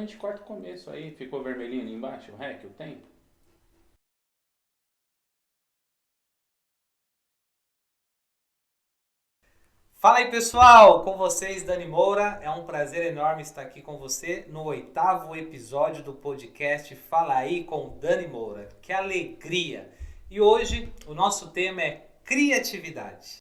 gente corta o começo aí. Ficou vermelhinho ali embaixo, o REC, o tempo? Fala aí pessoal, com vocês Dani Moura. É um prazer enorme estar aqui com você no oitavo episódio do podcast Fala aí com Dani Moura. Que alegria! E hoje o nosso tema é criatividade.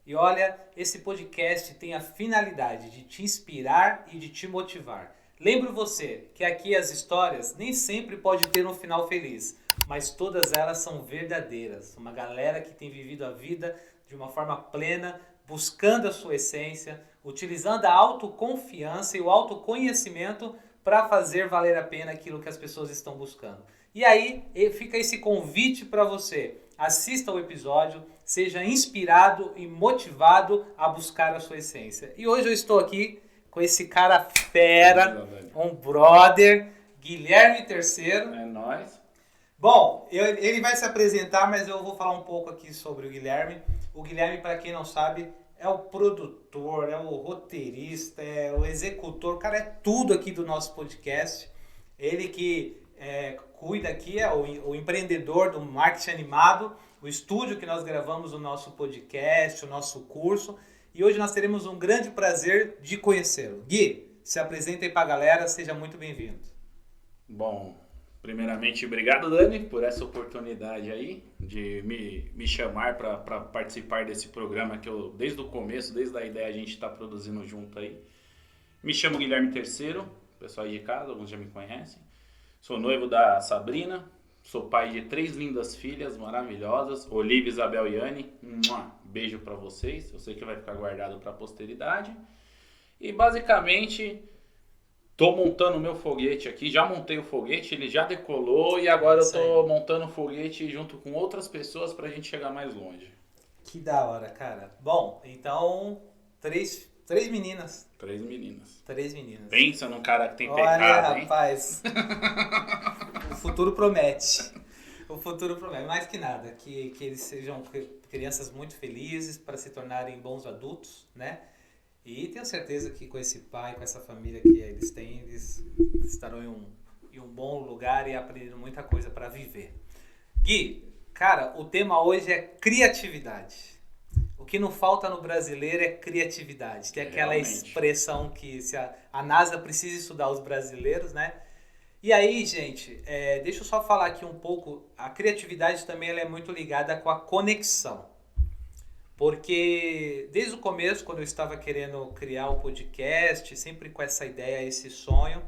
E olha, esse podcast tem a finalidade de te inspirar e de te motivar. Lembro você que aqui as histórias nem sempre pode ter um final feliz, mas todas elas são verdadeiras. Uma galera que tem vivido a vida de uma forma plena, buscando a sua essência, utilizando a autoconfiança e o autoconhecimento para fazer valer a pena aquilo que as pessoas estão buscando. E aí fica esse convite para você. Assista o episódio, seja inspirado e motivado a buscar a sua essência. E hoje eu estou aqui com esse cara fera, Beleza, velho. um brother, Guilherme Terceiro. É nóis. Bom, ele vai se apresentar, mas eu vou falar um pouco aqui sobre o Guilherme. O Guilherme, para quem não sabe, é o produtor, é o roteirista, é o executor, o cara é tudo aqui do nosso podcast. Ele que cuida aqui, é o empreendedor do marketing animado, o estúdio que nós gravamos o nosso podcast, o nosso curso. E hoje nós teremos um grande prazer de conhecê-lo. Gui, se apresenta aí para a galera, seja muito bem-vindo. Bom, primeiramente, obrigado, Dani, por essa oportunidade aí de me chamar para participar desse programa que eu, desde o começo, desde a ideia, a gente está produzindo junto aí. Me chamo Guilherme Terceiro, pessoal aí de casa, alguns já me conhecem. Sou noivo da Sabrina, sou pai de 3 lindas filhas maravilhosas, Olivia, Isabel e Anne. Beijo para vocês, eu sei que vai ficar guardado para a posteridade. E basicamente, tô montando o meu foguete aqui, já montei o foguete, ele já decolou e É agora eu isso aí. tô montando o foguete junto com outras pessoas pra gente chegar mais longe. Que da hora, cara. Bom, então, três meninas. 3 meninas. Três meninas. Pensa num cara que tem Olha, pecado, hein? rapaz, o futuro promete. O futuro promete. Mais que nada, que eles sejam crianças muito felizes para se tornarem bons adultos, né? E tenho certeza que com esse pai, com essa família que eles têm, eles estarão em um bom lugar e aprendendo muita coisa para viver. Gui, cara, o tema hoje é criatividade. O que não falta no brasileiro é criatividade. Tem aquela Realmente. expressão que se a NASA precisa estudar os brasileiros, né? E aí, gente, deixa eu só falar aqui um pouco. A criatividade também ela é muito ligada com a conexão. Porque desde o começo, quando eu estava querendo criar o podcast, sempre com essa ideia, esse sonho,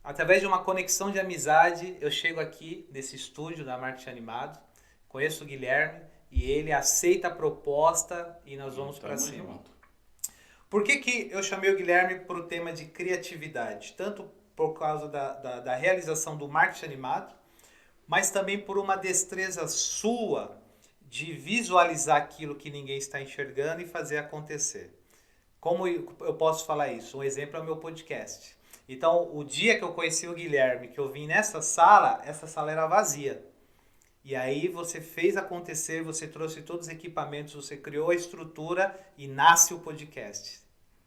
através de uma conexão de amizade, eu chego aqui nesse estúdio da Marketing Animado, conheço o Guilherme e ele aceita a proposta e nós E vamos para tamo cima. junto. Por que, que eu chamei o Guilherme para o tema de criatividade? Tanto por causa da realização do marketing animado, mas também por uma destreza sua de visualizar aquilo que ninguém está enxergando e fazer acontecer. Como eu posso falar isso? Um exemplo é o meu podcast. Então, o dia que eu conheci o Guilherme, que eu vim nessa sala, essa sala era vazia. E aí você fez acontecer, você trouxe todos os equipamentos, você criou a estrutura e nasce o podcast.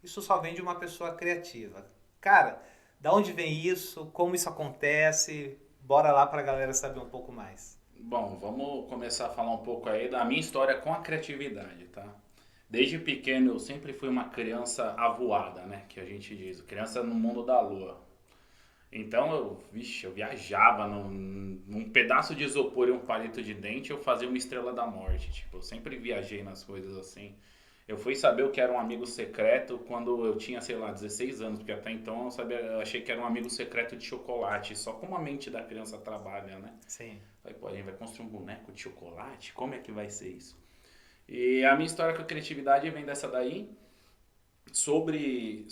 Isso só vem de uma pessoa criativa. Cara, da onde vem isso? Como isso acontece? Bora lá pra galera saber um pouco mais. Bom, vamos começar a falar um pouco aí da minha história com a criatividade, tá? Desde pequeno eu sempre fui uma criança avoada, né? Que a gente diz, criança no mundo da lua. Então eu viajava num pedaço de isopor e um palito de dente, eu fazia uma estrela da morte. Tipo, eu sempre viajei nas coisas assim. Eu fui saber o que era um amigo secreto quando eu tinha, sei lá, 16 anos, porque até então eu sabia, eu achei que era um amigo secreto de chocolate, só como a mente da criança trabalha, né? Sim. Falei, pô, a gente vai construir um boneco de chocolate? Como é que vai ser isso? E a minha história com a criatividade vem dessa daí, sobre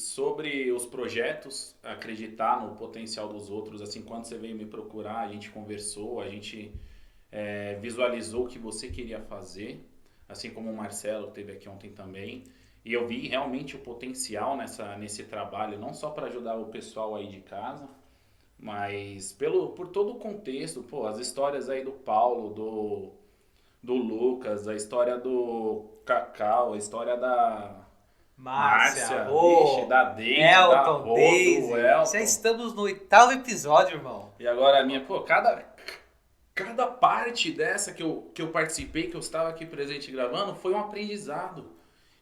os projetos, acreditar no potencial dos outros. Assim, quando você veio me procurar, a gente conversou, a gente visualizou o que você queria fazer, assim como o Marcelo, que esteve aqui ontem também. E eu vi realmente o potencial nesse trabalho, não só para ajudar o pessoal aí de casa, mas por todo o contexto, pô, as histórias aí do Paulo, do Lucas, a história do Cacau, a história Márcia, vixe, da Deide, da Elton, Rô, Daisy. do Elton. Já estamos no 8º episódio, irmão. E agora a minha, pô, cada parte dessa que eu participei, que eu estava aqui presente gravando, foi um aprendizado.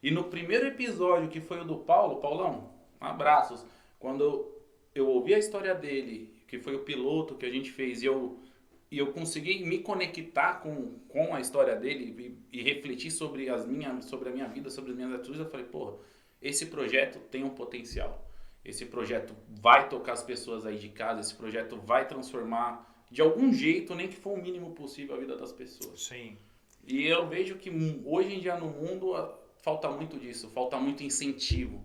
E no primeiro episódio, que foi o do Paulo, Paulão, abraços. Quando eu ouvi a história dele, que foi o piloto que a gente fez, e eu consegui me conectar com a história dele e refletir sobre a minha vida, sobre as minhas atitudes, eu falei, porra, esse projeto tem um potencial. Esse projeto vai tocar as pessoas aí de casa, esse projeto vai transformar de algum jeito, nem que for o mínimo possível, a vida das pessoas. Sim. E eu vejo que hoje em dia no mundo falta muito disso, falta muito incentivo.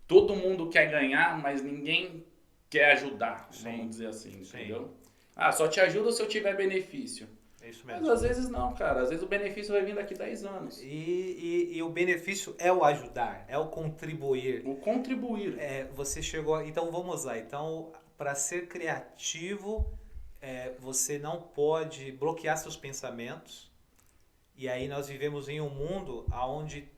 Todo mundo quer ganhar, mas ninguém quer ajudar, vamos dizer assim, entendeu? Ah, só te ajuda se eu tiver benefício. É isso mesmo. Mas às vezes não, cara. Às vezes o benefício vai vir daqui 10 anos. E o benefício é o ajudar, é o contribuir. O contribuir. Você chegou. Então vamos lá. Então, para ser criativo, você não pode bloquear seus pensamentos. E aí nós vivemos em um mundo onde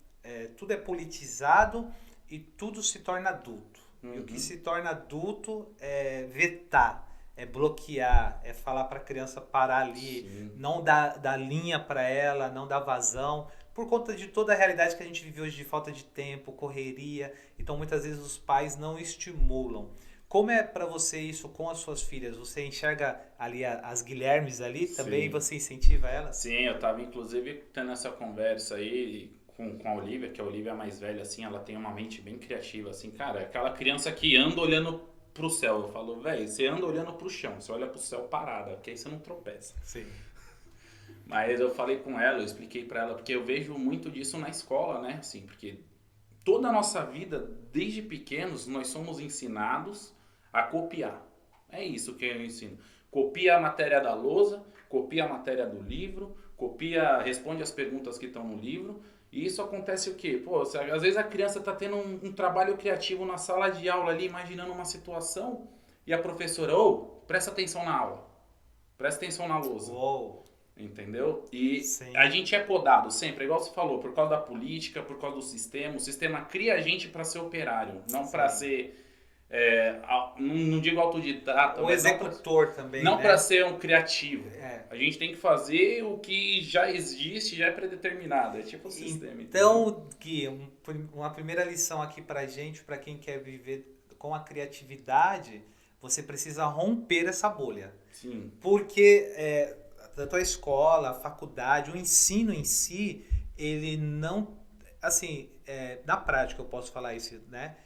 tudo é politizado e tudo se torna adulto. E o que se torna adulto é vetar, é bloquear, é falar para a criança parar ali, Sim. não dar linha para ela, não dar vazão, por conta de toda a realidade que a gente vive hoje de falta de tempo, correria. Então muitas vezes os pais não estimulam. Como é para você isso com as suas filhas? Você enxerga ali as Guilhermes ali também? Sim. Você incentiva elas? Sim, eu tava inclusive tendo essa conversa aí com a Olivia, que a Olivia é a mais velha, assim, ela tem uma mente bem criativa, assim, cara, aquela criança que anda olhando pro céu. Eu falo, velho, você anda olhando pro chão, você olha pro céu parada, porque aí você não tropeça. Sim. Mas eu falei com ela, eu expliquei pra ela, porque eu vejo muito disso na escola, né, assim, porque toda a nossa vida, desde pequenos, nós somos ensinados a copiar. É isso que eu ensino. Copia a matéria da lousa, copia a matéria do livro, responde as perguntas que estão no livro. E isso acontece o quê? Pô, às vezes a criança está tendo um trabalho criativo na sala de aula ali, imaginando uma situação, e a professora, presta atenção na aula, presta atenção na lousa. Uou. Entendeu? E Sim. a gente é podado sempre, igual você falou, por causa da política, por causa do sistema. O sistema cria a gente para ser operário, não para ser... não digo autodidata, O executor também, não né? para ser um criativo. É. A gente tem que fazer o que já existe, já é predeterminado. É tipo o sistema. Então, Gui, uma primeira lição aqui pra gente, pra quem quer viver com a criatividade, você precisa romper essa bolha. Sim. Porque tanto a escola, a faculdade, o ensino em si, ele não... Assim, na prática eu posso falar isso, né?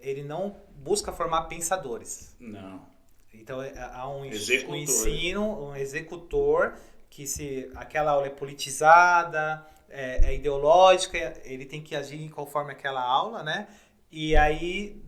Ele não busca formar pensadores. Não. Então há um Executor. ensino, um executor, que se aquela aula é politizada, é ideológica, ele tem que agir conforme aquela aula, né? E aí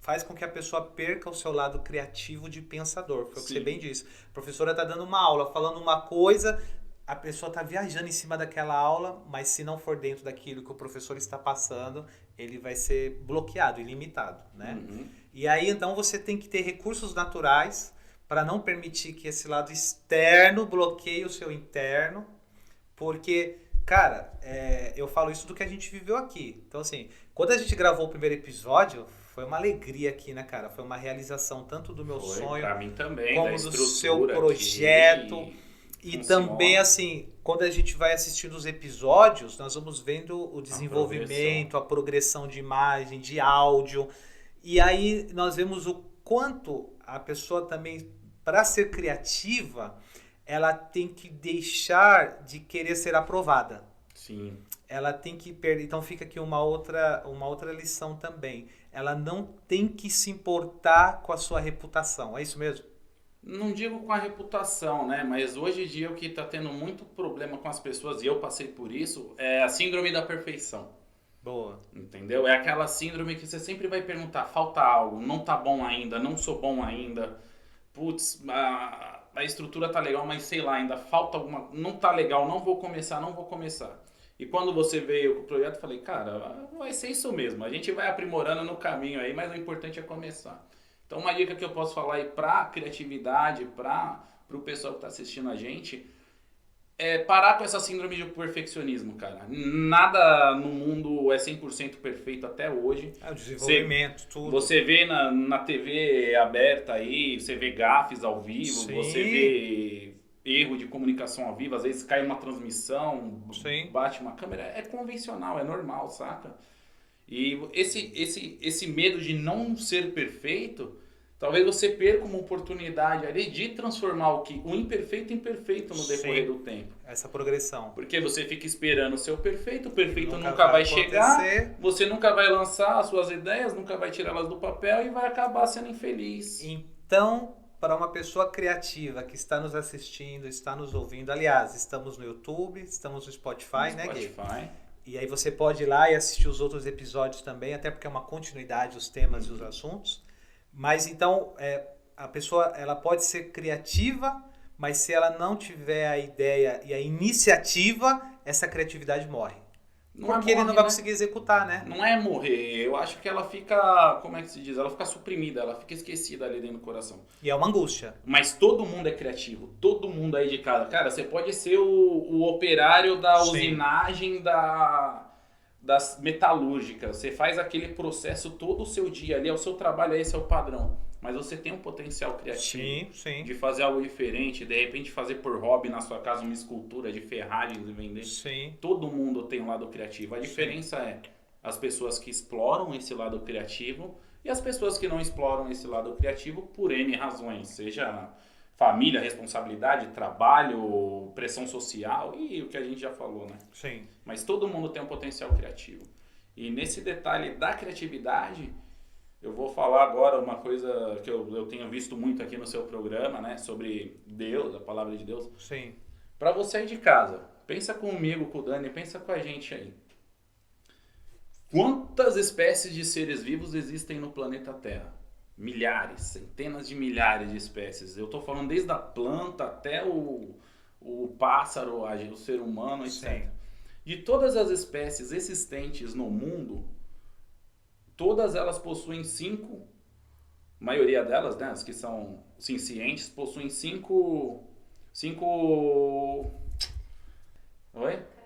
faz com que a pessoa perca o seu lado criativo de pensador. Foi o que você bem disse. A professora está dando uma aula, falando uma coisa, a pessoa está viajando em cima daquela aula, mas se não for dentro daquilo que o professor está passando, ele vai ser bloqueado, ilimitado, né? Uhum. E aí, então, você tem que ter recursos naturais para não permitir que esse lado externo bloqueie o seu interno, porque, cara, eu falo isso do que a gente viveu aqui. Então, assim, quando a gente gravou o primeiro episódio, foi uma alegria aqui, né, cara? Foi uma realização tanto do meu sonho, pra mim também, como da do seu estrutura projeto. E funciona. também, assim, quando a gente vai assistindo os episódios, nós vamos vendo o desenvolvimento, a progressão de imagem, de áudio. E aí nós vemos o quanto a pessoa também, para ser criativa, ela tem que deixar de querer ser aprovada. Sim. Ela tem que perder. Então fica aqui uma outra lição também. Ela não tem que se importar com a sua reputação. É isso mesmo? Não digo com a reputação, né? Mas hoje em dia o que está tendo muito problema com as pessoas, e eu passei por isso, é a síndrome da perfeição. Boa. Entendeu? É aquela síndrome que você sempre vai perguntar, falta algo, não tá bom ainda, não sou bom ainda. Putz, a estrutura tá legal, mas sei lá, ainda falta alguma... Não tá legal, não vou começar. E quando você veio com o projeto, eu falei, cara, vai ser isso mesmo. A gente vai aprimorando no caminho aí, mas o importante é começar. Então uma dica que eu posso falar aí pra criatividade, pro pessoal que tá assistindo a gente, parar com essa síndrome de perfeccionismo, cara. Nada no mundo é 100% perfeito até hoje. O desenvolvimento, tudo. Você vê na TV aberta aí, você vê gafes ao vivo, Sim. você vê erro de comunicação ao vivo, às vezes cai uma transmissão, Sim. bate uma câmera, é convencional, é normal, saca? E esse medo de não ser perfeito, talvez você perca uma oportunidade ali de transformar o imperfeito em perfeito no decorrer do tempo. Essa progressão. Porque você fica esperando o seu perfeito, o perfeito Nunca nunca vai acontecer. chegar, você nunca vai lançar as suas ideias, nunca vai tirá-las do papel e vai acabar sendo infeliz. Então, para uma pessoa criativa que está nos assistindo, está nos ouvindo, aliás, estamos no YouTube, estamos no Spotify, né, Gui? E aí você pode ir lá e assistir os outros episódios também, até porque é uma continuidade os temas e os assuntos. Mas então, a pessoa ela pode ser criativa, mas se ela não tiver a ideia e a iniciativa, essa criatividade morre. Porque ele não vai conseguir executar, né? Não é morrer, eu acho que ela fica, como é que se diz? Ela fica suprimida, ela fica esquecida ali dentro do coração. E é uma angústia. Mas todo mundo é criativo, todo mundo aí de casa. Cara, você pode ser o operário da usinagem das metalúrgicas. Você faz aquele processo todo o seu dia ali, é o seu trabalho, esse é o padrão. Mas você tem um potencial criativo de fazer algo diferente, de repente fazer por hobby na sua casa uma escultura de ferragens e vender. Sim. Todo mundo tem um lado criativo. A diferença é as pessoas que exploram esse lado criativo e as pessoas que não exploram esse lado criativo por N razões, seja família, responsabilidade, trabalho, pressão social e o que a gente já falou, né? Sim. Mas todo mundo tem um potencial criativo. E nesse detalhe da criatividade, eu vou falar agora uma coisa que eu tenho visto muito aqui no seu programa, né? Sobre Deus, a palavra de Deus. Sim. Para você aí de casa, pensa comigo, com o Dani, pensa com a gente aí. Quantas espécies de seres vivos existem no planeta Terra? Milhares, centenas de milhares de espécies. Eu estou falando desde a planta até o pássaro, o ser humano, etc. Sim. De todas as espécies existentes no mundo, todas elas possuem maioria delas, né, as que são cientes, possuem cinco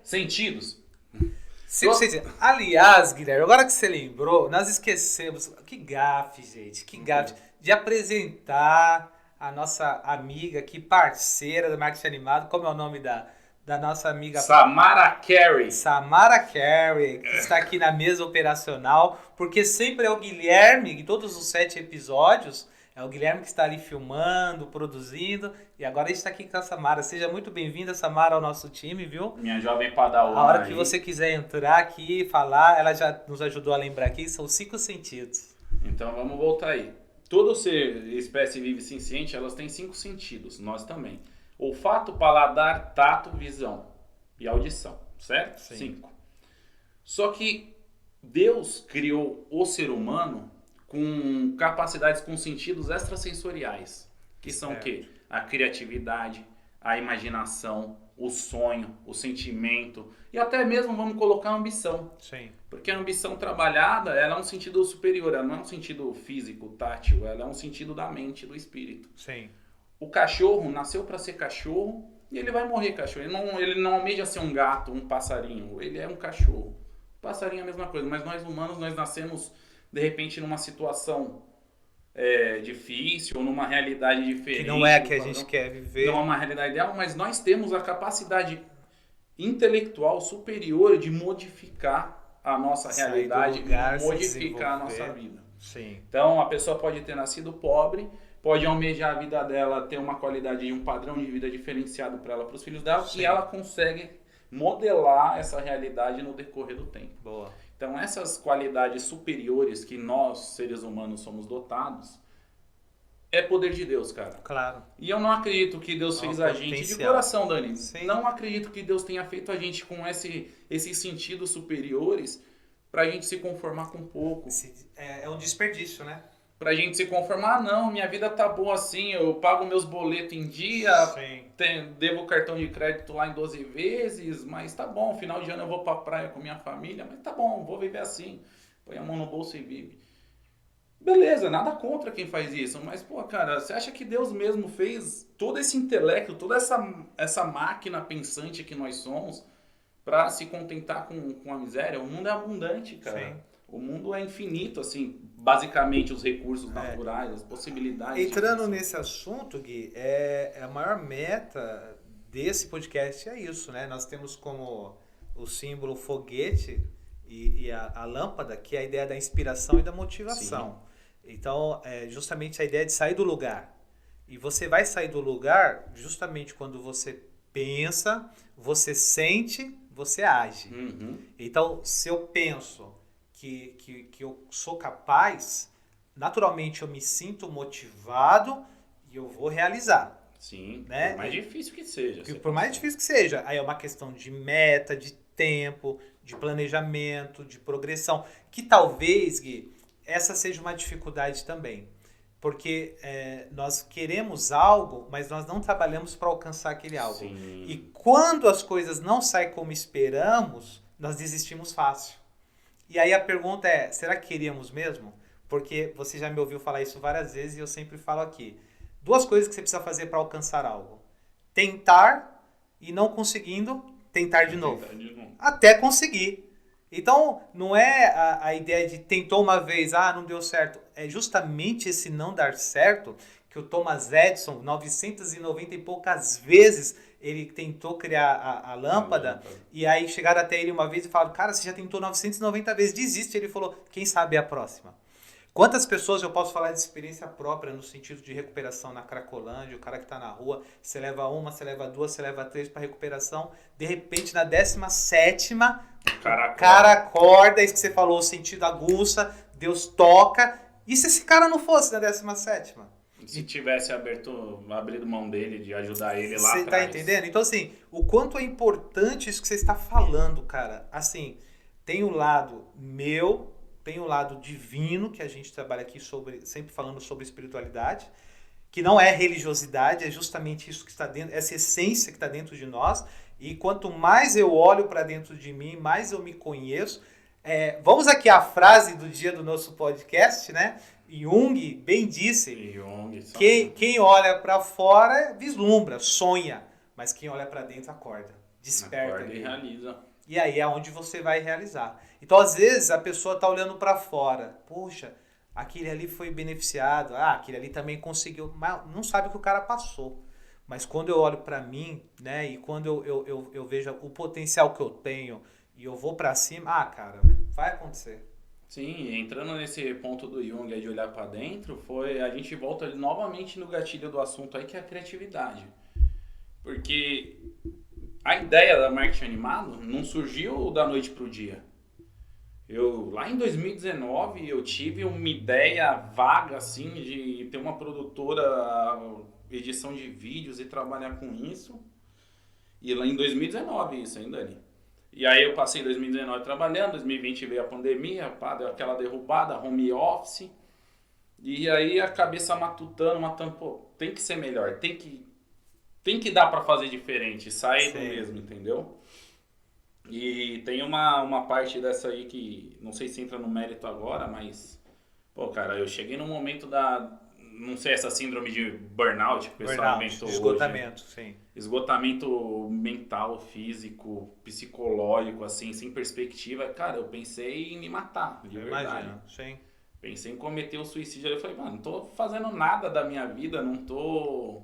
sentidos. Aliás, Guilherme, agora que você lembrou, nós esquecemos, que gafe, gente, que gafe, de apresentar a nossa amiga aqui, parceira do Marketing Animado, como é o nome da nossa amiga... Samara Carey. Samara Carey, que está aqui na mesa operacional, porque sempre é o Guilherme, em todos os 7 episódios, é o Guilherme que está ali filmando, produzindo, e agora a gente está aqui com a Samara. Seja muito bem-vinda, Samara, ao nosso time, viu? Minha jovem padawan. A hora que você quiser entrar aqui e falar, ela já nos ajudou a lembrar aqui, são 5 sentidos. Então vamos voltar aí. Todo ser, espécie vive ciente, elas têm 5 sentidos, nós também. Olfato, paladar, tato, visão e audição, certo? Sim. 5. Só que Deus criou o ser humano com capacidades, com sentidos extrasensoriais, que são o quê? A criatividade, a imaginação, o sonho, o sentimento e até mesmo vamos colocar a ambição. Sim. Porque a ambição trabalhada, ela é um sentido superior, ela não é um sentido físico, tátil, ela é um sentido da mente, do espírito. Sim. O cachorro nasceu para ser cachorro e ele vai morrer cachorro. Ele não almeja ser um gato, um passarinho, ele é um cachorro. O passarinho é a mesma coisa, mas nós humanos, nós nascemos de repente numa situação difícil, ou numa realidade diferente. Que não é a que a gente quer viver. Não é uma realidade ideal, mas nós temos a capacidade intelectual superior de modificar a nossa realidade, modificar a nossa vida. Sim. Então a pessoa pode ter nascido pobre, pode almejar a vida dela, ter uma qualidade e um padrão de vida diferenciado para ela, para os filhos dela, Sim. e ela consegue modelar essa realidade no decorrer do tempo. Boa. Então essas qualidades superiores que nós, seres humanos, somos dotados, é poder de Deus, cara. Claro. E eu não acredito que Deus fez a gente de coração, Dani. Sim. Não acredito que Deus tenha feito a gente com esses sentidos superiores pra gente se conformar com pouco. É um desperdício, né? Pra gente se conformar, não, minha vida tá boa assim, eu pago meus boletos em dia, devo o cartão de crédito lá em 12 vezes, mas tá bom, final de ano eu vou pra praia com minha família, mas tá bom, vou viver assim. Põe a mão no bolso e vive. Beleza, nada contra quem faz isso, mas, pô, cara, você acha que Deus mesmo fez todo esse intelecto, toda essa máquina pensante que nós somos pra se contentar com a miséria? O mundo é abundante, Sim. cara. O mundo é infinito, assim, basicamente os recursos naturais, as possibilidades de Entrando criação. nesse assunto, Gui, a maior meta desse podcast é isso, né? Nós temos como o símbolo o foguete e a lâmpada, que é a ideia da inspiração e da Sim, motivação. Então, é justamente a ideia de sair do lugar. E você vai sair do lugar justamente quando você pensa, você sente, você age. uhum, Então, se eu penso que eu sou capaz, naturalmente eu me sinto motivado e eu vou realizar, sim, por né? mais difícil que seja, Porque você por mais consegue. difícil que seja, aí é uma questão de meta, de tempo, de planejamento, de progressão, que talvez, Gui, essa seja uma dificuldade também. Porque nós queremos algo, mas nós não trabalhamos para alcançar aquele algo. E Sim, quando as coisas não saem como esperamos, nós desistimos fácil. E aí a pergunta é, será que queríamos mesmo? Porque você já me ouviu falar isso várias vezes e eu sempre falo aqui. Duas coisas que você precisa fazer para alcançar algo. Tentar e não conseguindo, tentar de novo. tentar de novo. Até conseguir. Então, não é a ideia de tentou uma vez, não deu certo. É justamente esse não dar certo que o Thomas Edison, 990 e poucas vezes, ele tentou criar a A lâmpada, lâmpada. e aí chegaram até ele uma vez e falaram, cara, você já tentou 990 vezes, desiste. Ele falou, quem sabe é a próxima. Quantas pessoas eu posso falar de experiência própria no sentido de recuperação na Cracolândia, o cara que tá na rua, você leva uma, você leva duas, você leva três para recuperação, de repente na 17ª, O o cara cara acorda. acorda, isso que você falou, o sentido aguça, Deus toca, e se esse cara não fosse na 17ª? Se tivesse abrido mão dele, de ajudar ele lá Você tá atrás. entendendo? Então, assim, o quanto é importante isso que você está falando, cara. Assim, tem o lado meu, tem o lado divino, que a gente trabalha aqui sobre, sempre falando sobre espiritualidade, que não é religiosidade, é justamente isso que está dentro, essa essência que está dentro de nós. E quanto mais eu olho para dentro de mim, mais eu me conheço. Vamos aqui à frase do dia do nosso podcast, né? Jung bem disse Jung, só quem olha para fora vislumbra, sonha, mas quem olha para dentro acorda, desperta acorda e ali. realiza. E aí é onde você vai realizar. Então, às vezes, a pessoa tá olhando para fora. Poxa, aquele ali foi beneficiado. Aquele ali também conseguiu. Mas não sabe o que o cara passou. Mas quando eu olho para mim, né, e quando eu vejo o potencial que eu tenho e eu vou para cima, cara, vai acontecer. Sim, entrando nesse ponto do Jung aí de olhar pra dentro, foi a gente volta novamente no gatilho do assunto aí que é a criatividade. Porque a ideia da marketing animado não surgiu da noite pro dia. Lá em 2019 eu tive uma ideia vaga assim de ter uma produtora, edição de vídeos e trabalhar com isso. E lá em 2019 isso ainda ali. E aí eu passei 2019 trabalhando, 2020 veio a pandemia, pá, deu aquela derrubada, home office. E aí a cabeça matutando, pô, tem que ser melhor, tem que dar pra fazer diferente, sair do Sim. mesmo, entendeu? E tem uma parte dessa aí que não sei se entra no mérito agora, mas, pô, cara, eu cheguei no momento não sei, essa síndrome de burnout que o pessoal Burnout, inventou hoje. esgotamento, sim. Esgotamento mental, físico, psicológico, assim, sem perspectiva. Cara, eu pensei em me matar, de Eu verdade. imagino, sim. Pensei em cometer o suicídio. Aí eu falei, mano, não tô fazendo nada da minha vida, não tô.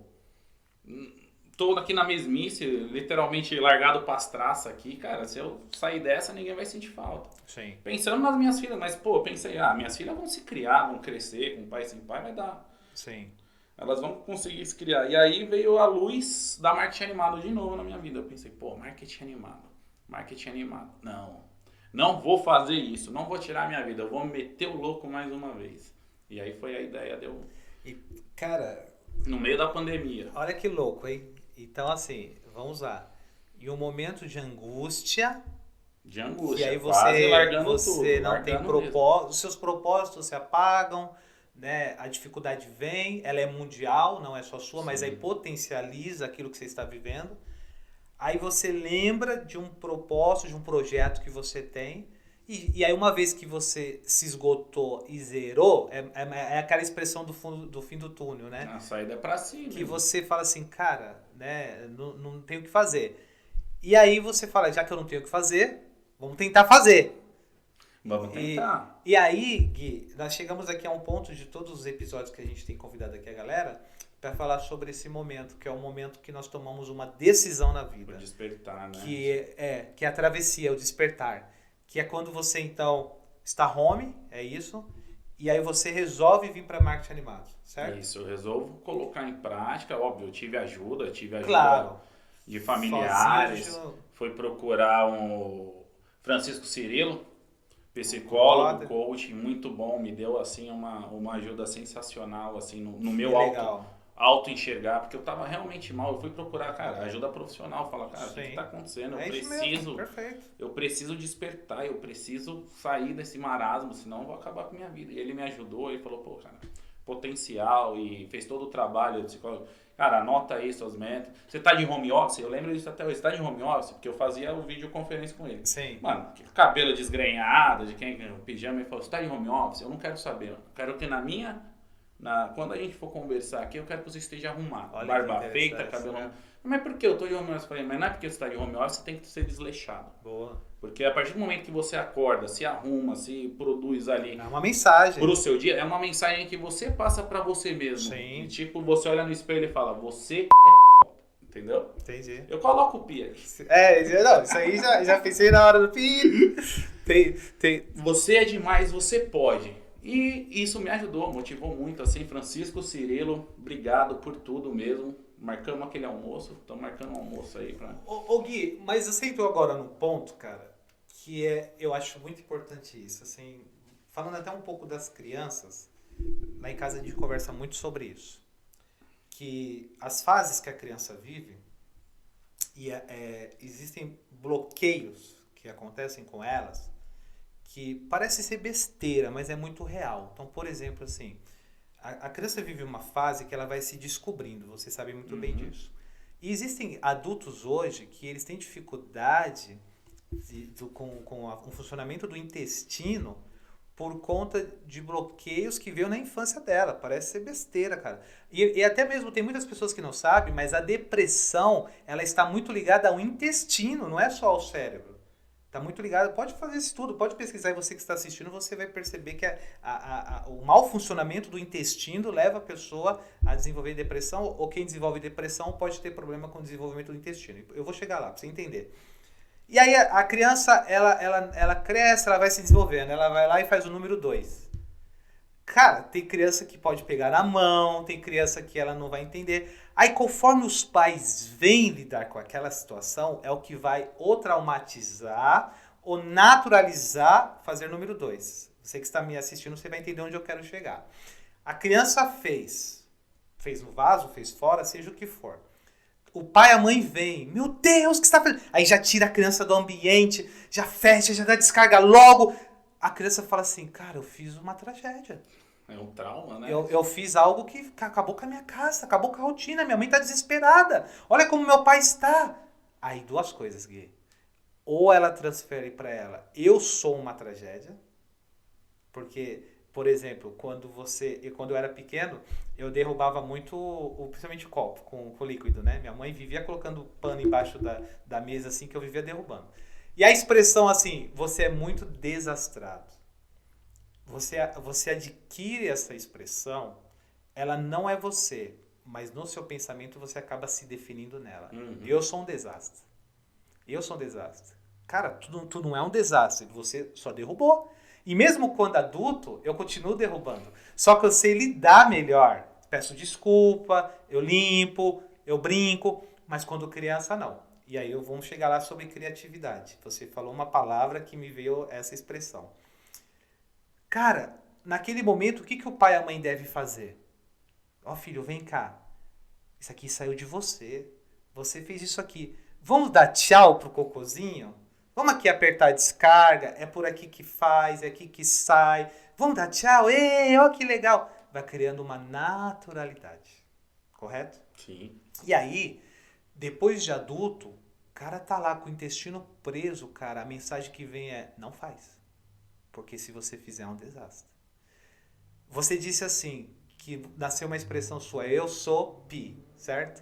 Tô aqui na mesmice, literalmente largado pras traças aqui, cara. Se eu sair dessa, ninguém vai sentir falta. Sim. Pensando nas minhas filhas, mas pô, eu pensei, minhas filhas vão se criar, vão crescer, com pai sem pai, vai dar. Sim. Elas vão conseguir se criar. E aí veio a luz da marketing animado de novo na minha vida. Eu pensei, pô, marketing animado. Marketing animado. Não vou fazer isso. Não vou tirar a minha vida. Eu vou meter o louco mais uma vez. E aí foi a ideia, deu E, cara, no meio da pandemia. olha que louco, hein? Então, assim, vamos lá. Em um momento de angústia, De que aí angústia, quase largando você tudo. não tem Largando mesmo. propósito, os seus propósitos se apagam, né? A dificuldade vem, ela é mundial, não é só sua, mas aí Sim. potencializa aquilo que você está vivendo. Aí você lembra de um propósito, de um projeto que você tem, E aí, uma vez que você se esgotou e zerou, é aquela expressão do fim do túnel, né? A saída é pra cima. Que você fala assim, cara, né, não tenho o que fazer. E aí você fala, já que eu não tenho o que fazer, vamos tentar fazer. Vamos tentar. E aí, Gui, nós chegamos aqui a um ponto de todos os episódios que a gente tem convidado aqui a galera para falar sobre esse momento, que é o momento que nós tomamos uma decisão na vida. O despertar, né? Que é a travessia, o despertar. Que é quando você, então, está home, é isso, e aí você resolve vir para marketing animado, certo? Isso, eu resolvo colocar em prática, óbvio, eu tive ajuda Claro. de familiares, Sozinho, foi procurar um Francisco Cirilo, psicólogo, coach, muito bom, me deu assim uma ajuda sensacional assim no meu auto enxergar, porque eu tava realmente mal, eu fui procurar, cara, ajuda profissional, falar, cara, o que tá acontecendo? Eu preciso despertar, eu preciso sair desse marasmo, senão eu vou acabar com a minha vida. E ele me ajudou, ele falou, pô, cara, potencial, e fez todo o trabalho, psicólogo. Cara, anota aí suas metas. Você tá de home office? Eu lembro disso até hoje. Você tá de home office? Porque eu fazia o videoconferência com ele. Sim. Mano, cabelo desgrenhado, de quem pijama, ele falou, você tá de home office? Eu não quero saber. Eu quero que quando a gente for conversar aqui, eu quero que você esteja arrumado. Olha, barba feita, cabelo... Né? Mas por que eu tô de home office? Eu falei, mas não é porque você tá de home office, você tem que ser desleixado. Boa. Porque a partir do momento que você acorda, se arruma, se produz ali... É uma mensagem. Pro seu dia, é uma mensagem que você passa pra você mesmo. Sim. E, tipo, você olha no espelho e fala, você é foda. Entendeu? Entendi. Eu coloco o pi aí. Não, isso aí já pensei na hora do pi. Você é demais, você pode. E isso me ajudou, motivou muito, assim, Francisco Cirilo, obrigado por tudo mesmo. Marcamos aquele almoço, estamos marcando um almoço aí pra... Ô Gui, mas você entrou agora num ponto, cara, que eu acho muito importante isso, assim, falando até um pouco das crianças, lá em casa a gente conversa muito sobre isso, que as fases que a criança vive, existem bloqueios que acontecem com elas, que parece ser besteira, mas é muito real. Então, por exemplo, assim, a criança vive uma fase que ela vai se descobrindo, você sabe muito bem disso. E existem adultos hoje que eles têm dificuldade com o funcionamento do intestino por conta de bloqueios que veio na infância dela. Parece ser besteira, cara. E até mesmo tem muitas pessoas que não sabem, mas a depressão ela está muito ligada ao intestino, não é só ao cérebro. Está muito ligado, pode fazer esse estudo, pode pesquisar, e você que está assistindo, você vai perceber que o mau funcionamento do intestino leva a pessoa a desenvolver depressão, ou quem desenvolve depressão pode ter problema com o desenvolvimento do intestino. Eu vou chegar lá, para você entender. E aí a criança, ela cresce, ela vai se desenvolvendo, ela vai lá e faz o número 2. Cara, tem criança que pode pegar na mão, tem criança que ela não vai entender. Aí, conforme os pais vêm lidar com aquela situação, é o que vai ou traumatizar ou naturalizar fazer número 2. Você que está me assistindo, você vai entender onde eu quero chegar. A criança fez no vaso, fez fora, seja o que for. O pai e a mãe vêm, meu Deus, o que você está fazendo? Aí já tira a criança do ambiente, já fecha, já dá descarga logo. A criança fala assim, cara, eu fiz uma tragédia. É um trauma, né? Eu fiz algo que acabou com a minha casa, acabou com a rotina, minha mãe tá desesperada. Olha como meu pai está. Aí duas coisas, Gui. Ou ela transfere para ela, eu sou uma tragédia. Porque, por exemplo, quando eu era pequeno, eu derrubava muito, principalmente copo com líquido, né? Minha mãe vivia colocando pano embaixo da mesa assim que eu vivia derrubando. E a expressão assim, você é muito desastrado. Você adquire essa expressão, ela não é você, mas no seu pensamento você acaba se definindo nela. Eu sou um desastre. Eu sou um desastre. Cara, tu não é um desastre, você só derrubou. E mesmo quando adulto, eu continuo derrubando. Só que eu sei lidar melhor. Peço desculpa, eu limpo, eu brinco, mas quando criança não. E aí vamos chegar lá sobre criatividade. Você falou uma palavra que me veio essa expressão. Cara, naquele momento, o que o pai e a mãe devem fazer? Ó, filho, vem cá. Isso aqui saiu de você. Você fez isso aqui. Vamos dar tchau pro cocôzinho? Vamos aqui apertar a descarga. É por aqui que faz, é aqui que sai. Vamos dar tchau? Ei, ó que legal. Vai criando uma naturalidade. Correto? Sim. E aí, depois de adulto, o cara tá lá com o intestino preso, cara. A mensagem que vem é, não faz. porque se você fizer é um desastre. Você disse assim, que nasceu uma expressão sua, eu sou pi, certo?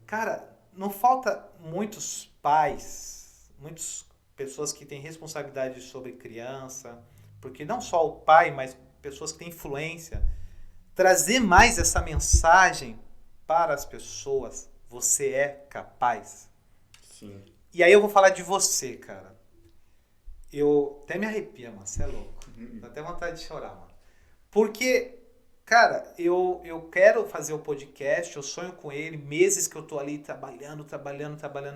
Cara, não falta muitos pais, muitas pessoas que têm responsabilidade sobre criança, porque não só o pai, mas pessoas que têm influência, trazer mais essa mensagem para as pessoas. Você é capaz. Sim. E aí eu vou falar de você, cara. Eu até me arrepia, mano. Você é louco. Dá até vontade de chorar, mano. Porque, cara, eu quero fazer o podcast, eu sonho com ele, meses que eu tô ali trabalhando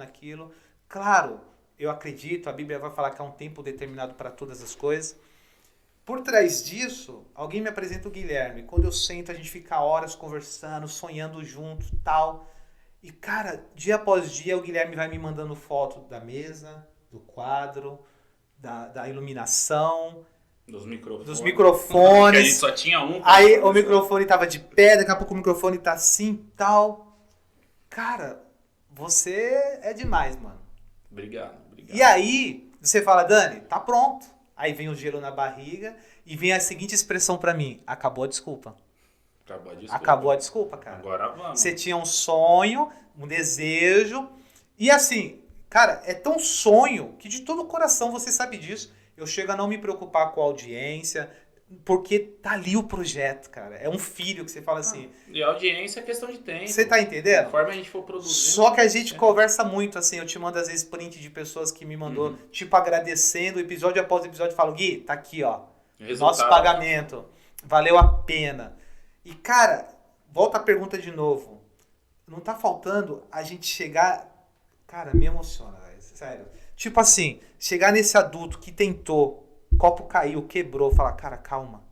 aquilo. Claro, eu acredito, a Bíblia vai falar que há um tempo determinado para todas as coisas. Por trás disso, alguém me apresenta o Guilherme. Quando eu sento, a gente fica horas conversando, sonhando junto, tal. E, cara, dia após dia, o Guilherme vai me mandando foto da mesa, do quadro, da iluminação, Dos microfones. dos Porque a microfones. gente só tinha um. Aí o microfone tava de pé, daqui a pouco o microfone tá assim, tal. Cara, você é demais, mano. Obrigado. E aí, você fala, Dani, tá pronto. Aí vem o gelo na barriga e vem a seguinte expressão pra mim: acabou a desculpa. Acabou a desculpa, cara. Agora vamos. Você tinha um sonho, um desejo. E assim, cara, é tão sonho que de todo o coração você sabe disso. Eu chego a não me preocupar com a audiência, porque tá ali o projeto, cara. É um filho que você fala assim. E a audiência é questão de tempo. Você tá entendendo? Conforme a gente for produzindo. Só que a gente conversa muito, assim. Eu te mando às vezes print de pessoas que me mandou, tipo, agradecendo, episódio após episódio. Falo, Gui, tá aqui, ó. Resultado. Nosso pagamento. Valeu a pena. E, cara, volta a pergunta de novo. Não tá faltando a gente chegar... Cara, me emociona, velho. Sério. Tipo assim, chegar nesse adulto que tentou, copo caiu, quebrou, falar, cara, calma.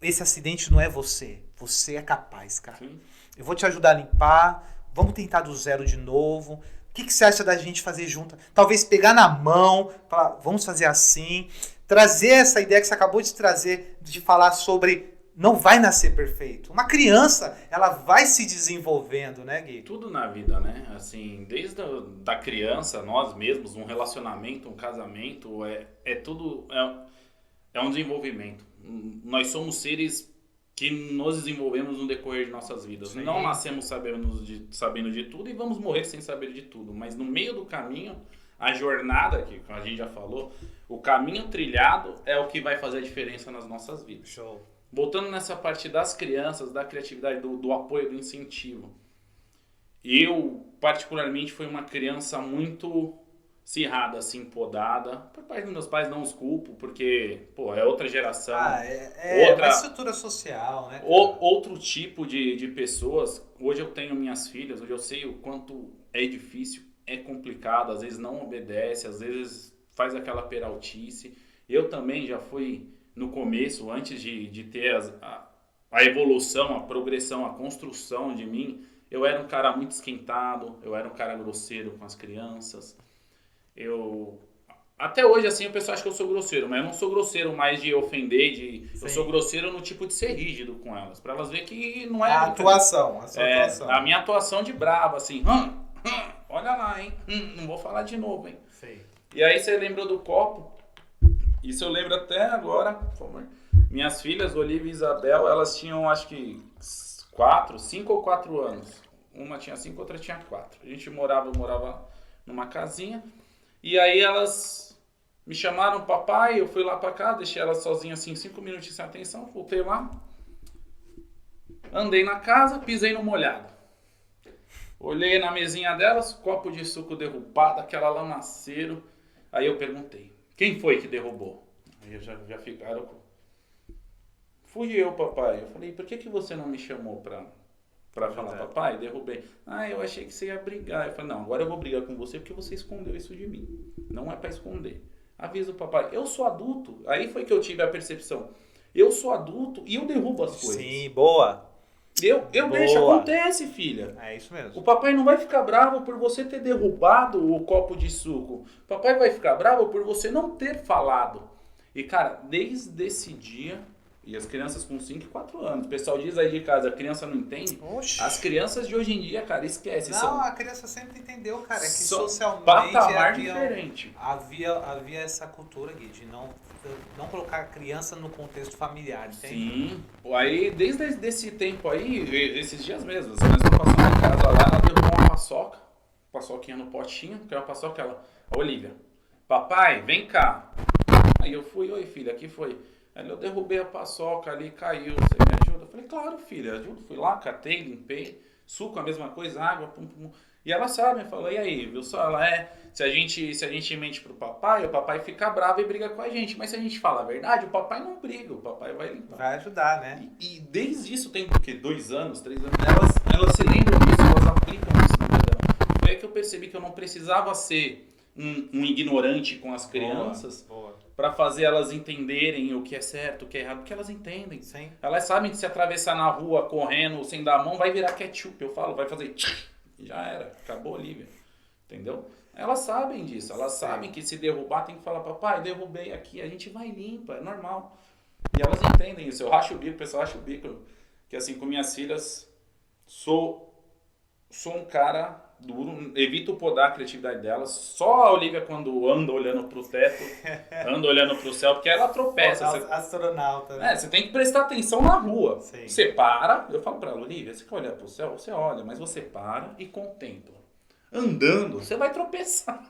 Esse acidente não é você. Você é capaz, cara. Sim. Eu vou te ajudar a limpar. Vamos tentar do zero de novo. O que você acha da gente fazer junto? Talvez pegar na mão, falar, vamos fazer assim. Trazer essa ideia que você acabou de trazer, de falar sobre não vai nascer perfeito. Uma criança, ela vai se desenvolvendo, né, Gui? Tudo na vida, né? Assim, desde da criança, nós mesmos, um relacionamento, um casamento, tudo... É um desenvolvimento. Nós somos seres que nos desenvolvemos no decorrer de nossas vidas. Sim. Não nascemos sabendo de tudo e vamos morrer sem saber de tudo. Mas no meio do caminho, a jornada, que a gente já falou, o caminho trilhado é o que vai fazer a diferença nas nossas vidas. Show. Voltando nessa parte das crianças, da criatividade, do apoio, do incentivo. Eu, particularmente, fui uma criança muito acirrada, assim, podada. Por parte dos meus pais, não os culpo, porque, pô, é outra geração. É uma estrutura social, né? Outro tipo de pessoas. Hoje eu tenho minhas filhas, hoje eu sei o quanto é difícil, é complicado, às vezes não obedece, às vezes faz aquela peraltice. Eu também já fui... No começo, antes de ter a evolução, a progressão, a construção de mim, eu era um cara muito esquentado, eu era um cara grosseiro com as crianças. Até hoje, assim, o pessoal acha que eu sou grosseiro, mas eu não sou grosseiro mais de ofender, eu sou grosseiro no tipo de ser rígido com elas, para elas verem que não é... A atuação. A minha atuação de bravo, assim, olha lá, hein, não vou falar de novo, hein. Sim. E aí você lembrou do copo. Isso eu lembro até agora, por favor. Minhas filhas, Olivia e Isabel, elas tinham acho que 5 ou 4 anos. Uma tinha 5, outra tinha 4. A gente morava numa casinha. E aí elas me chamaram, papai, eu fui lá pra casa, deixei elas sozinhas assim, 5 minutos sem atenção, voltei lá. Andei na casa, pisei no molhado. Olhei na mesinha delas, copo de suco derrubado, aquela lamaceiro. Aí eu perguntei. Quem foi que derrubou? Aí já ficaram... Fui eu, papai. Eu falei, por que você não me chamou pra falar, papai? Derrubei. Eu achei que você ia brigar. Eu falei, não, agora eu vou brigar com você porque você escondeu isso de mim. Não é pra esconder. Avisa o papai. Eu sou adulto. Aí foi que eu tive a percepção. Eu sou adulto e eu derrubo as coisas. Sim, boa. Eu deixo, acontece, filha. É isso mesmo. O papai não vai ficar bravo por você ter derrubado o copo de suco. O papai vai ficar bravo por você não ter falado. E, cara, desde esse dia, E as crianças com 5 e 4 anos. O pessoal diz aí de casa, a criança não entende. Oxi. As crianças de hoje em dia, cara, esquece. Não, a criança sempre entendeu, cara, que Só socialmente patamar diferente. havia essa cultura, Gui, de não colocar a criança no contexto familiar, entende? Sim. Aí, desde esse tempo aí, esses dias mesmo, nós estamos passando em casa lá, ela derrubou uma paçoquinha no potinho, que é uma paçoca, ela, Olivia, papai, vem cá. Aí eu fui, oi filha, aqui foi. Aí eu derrubei a paçoca ali, caiu, você me ajuda? Eu falei, claro filha, ajudo. Fui lá, catei, limpei, suco a mesma coisa, água, pum, pum. E ela sabe, falou, e aí, viu só, ela se a gente mente pro papai, o papai fica bravo e briga com a gente. Mas se a gente fala a verdade, o papai não briga, o papai vai limpar. Vai ajudar, né? E desde isso tem, o quê? 2 anos, 3 anos, elas se lembram disso, elas aplicam isso na vida dela. Foi aí que eu percebi que eu não precisava ser um ignorante com as crianças. Boa. Para fazer elas entenderem o que é certo, o que é errado, porque elas entendem. Sim. Elas sabem que se atravessar na rua correndo sem dar a mão, vai virar ketchup. Eu falo, vai fazer já era, acabou, Olivia. Entendeu? Elas sabem disso, elas sabem que se derrubar tem que falar, papai, derrubei aqui, a gente vai limpa, é normal. E elas entendem isso. Eu racho o bico, o pessoal racha o bico, que assim, com minhas filhas, sou um cara duro, evito podar a criatividade delas. Só a Olivia quando anda olhando pro teto, anda olhando pro céu, porque ela tropeça. Astronauta, né? Você tem que prestar atenção na rua. Sim. Você para, eu falo pra ela, Olivia, você quer olhar pro céu? Você olha, mas você para e contempla. Andando, você vai tropeçar.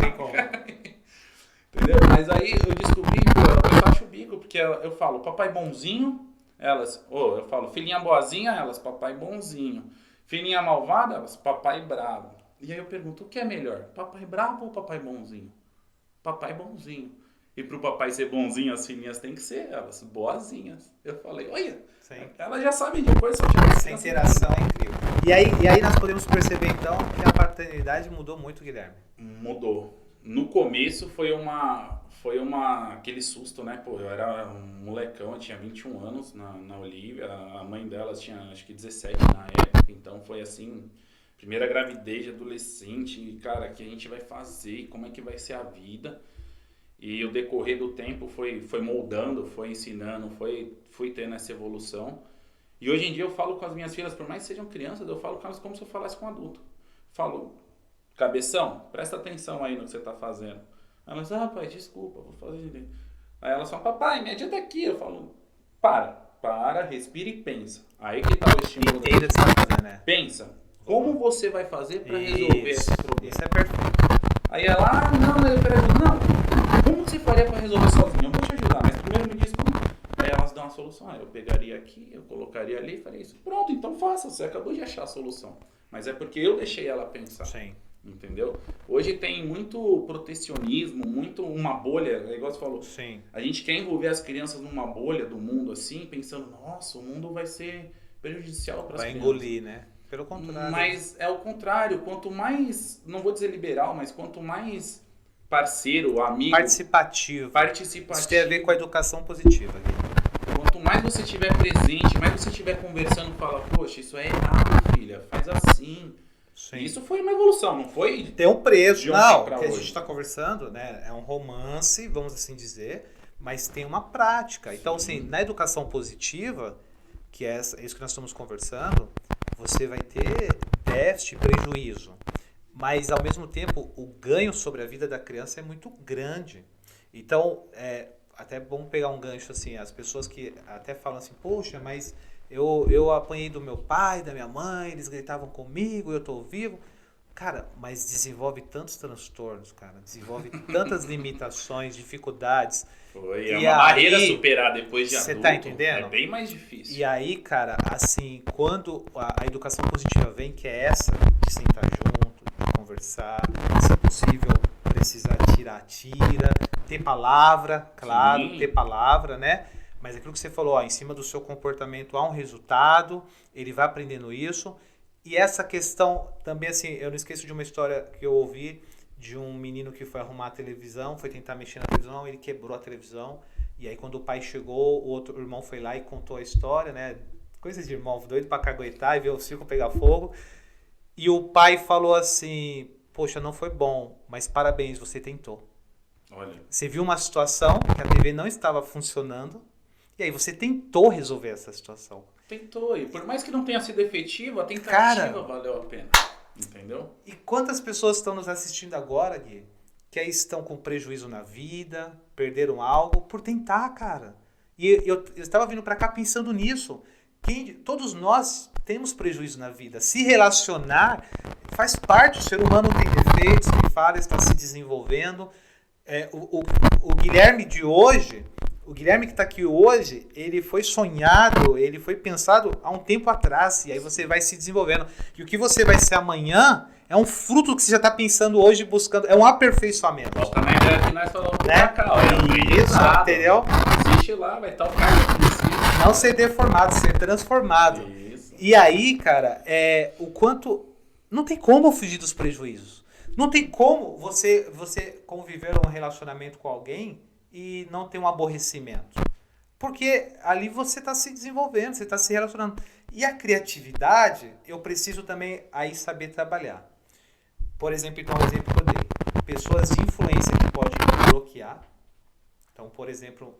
Tem como. Entendeu? Mas aí eu descobri, eu acho o bico, porque eu falo, papai bonzinho, elas, eu falo, filhinha boazinha, elas, papai bonzinho. Filhinha malvada, elas, papai bravo. E aí eu pergunto, o que é melhor? Papai bravo ou papai bonzinho? Papai bonzinho. E pro papai ser bonzinho, as filhinhas têm que ser elas, boazinhas. Eu falei, olha, elas já sabem depois. Essa interação é incrível. E aí nós podemos perceber então que a paternidade mudou muito, Guilherme. Mudou. No começo foi aquele susto, né? Pô, eu era um molecão, eu tinha 21 anos na Olivia, a mãe delas tinha acho que 17 na época, então foi assim, primeira gravidez de adolescente, cara, o que a gente vai fazer, como é que vai ser a vida? E o decorrer do tempo foi moldando, foi ensinando, fui tendo essa evolução. E hoje em dia eu falo com as minhas filhas, por mais que sejam crianças, eu falo com elas como se eu falasse com um adulto. Falo, cabeção, presta atenção aí no que você tá fazendo. Elas, pai, desculpa, vou fazer. Aí elas falam, papai, me ajuda aqui. Eu falo, para, respira e pensa. Aí que tá o estímulo. Entenda o que você tá fazendo, né? Pensa, como você vai fazer para resolver esse problema? Isso é perfeito. Aí ela, não, como você faria para resolver sozinho? Eu vou te ajudar, mas primeiro me diz como. Aí elas dão uma solução. Aí eu pegaria aqui, eu colocaria ali e faria isso. Pronto, então faça, você acabou de achar a solução. Mas é porque eu deixei ela pensar. Sim. Entendeu? Hoje tem muito protecionismo, muito uma bolha, é igual você falou. Sim. A gente quer envolver as crianças numa bolha do mundo assim, pensando, nossa, o mundo vai ser prejudicial para as crianças. Vai engolir, né? Pelo contrário. Mas é o contrário, quanto mais, não vou dizer liberal, mas quanto mais parceiro, amigo... Participativo. Isso tem a ver com a educação positiva. Quanto mais você estiver presente, mais você estiver conversando, fala, poxa, isso é errado, filha, faz assim... Sim. Isso foi uma evolução, não foi? Tem um preço. Não, o que a gente está conversando, né, é um romance, vamos assim dizer, mas tem uma prática. Sim. Então, assim, na educação positiva, que é isso que nós estamos conversando, você vai ter déficit, prejuízo. Mas, ao mesmo tempo, o ganho sobre a vida da criança é muito grande. Então, até vamos pegar um gancho assim, as pessoas que até falam assim, poxa, mas... Eu apanhei do meu pai, da minha mãe, eles gritavam comigo, eu tô vivo. Cara, mas desenvolve tantos transtornos, cara. Desenvolve tantas limitações, dificuldades. É uma barreira superar depois de adulto. Você tá entendendo? É bem mais difícil. E aí, cara, assim, quando a educação positiva vem, que é essa, de sentar junto, de conversar, se possível, precisar tira, ter palavra, claro, Sim. ter palavra, né? Mas aquilo que você falou, em cima do seu comportamento há um resultado, ele vai aprendendo isso. E essa questão também, assim, eu não esqueço de uma história que eu ouvi de um menino que foi arrumar a televisão, foi tentar mexer na televisão, ele quebrou a televisão. E aí quando o pai chegou, o outro irmão foi lá e contou a história, né? Coisa de irmão, doido pra caguetar e ver o circo pegar fogo. E o pai falou assim, poxa, não foi bom, mas parabéns, você tentou. Olha. Você viu uma situação que a TV não estava funcionando, E aí você tentou resolver essa situação. Tentou, e por mais que não tenha sido efetivo, a tentativa valeu a pena. Entendeu? E quantas pessoas estão nos assistindo agora, Gui, que aí estão com prejuízo na vida, perderam algo por tentar, cara. E eu estava vindo para cá pensando nisso. Todos nós temos prejuízo na vida. Se relacionar faz parte. O ser humano tem defeitos, tem falhas, está se desenvolvendo. O Guilherme de hoje, o Guilherme que está aqui hoje, ele foi sonhado, ele foi pensado há um tempo atrás. E aí você vai se desenvolvendo. E o que você vai ser amanhã é um fruto que você já está pensando hoje, buscando. É um aperfeiçoamento. Volta na ideia que nós falamos do Cacau. Isso, entendeu? Existe lá, vai estar o cara que precisa. Não ser deformado, ser transformado. Isso. E aí, cara, o quanto... Não tem como fugir dos prejuízos. Não tem como você conviver um relacionamento com alguém e não ter um aborrecimento. Porque ali você está se desenvolvendo, você está se relacionando. E a criatividade, eu preciso também aí saber trabalhar. Por exemplo, então, um exemplo que eu dei. Pessoas de influência que podem bloquear. Então, por exemplo,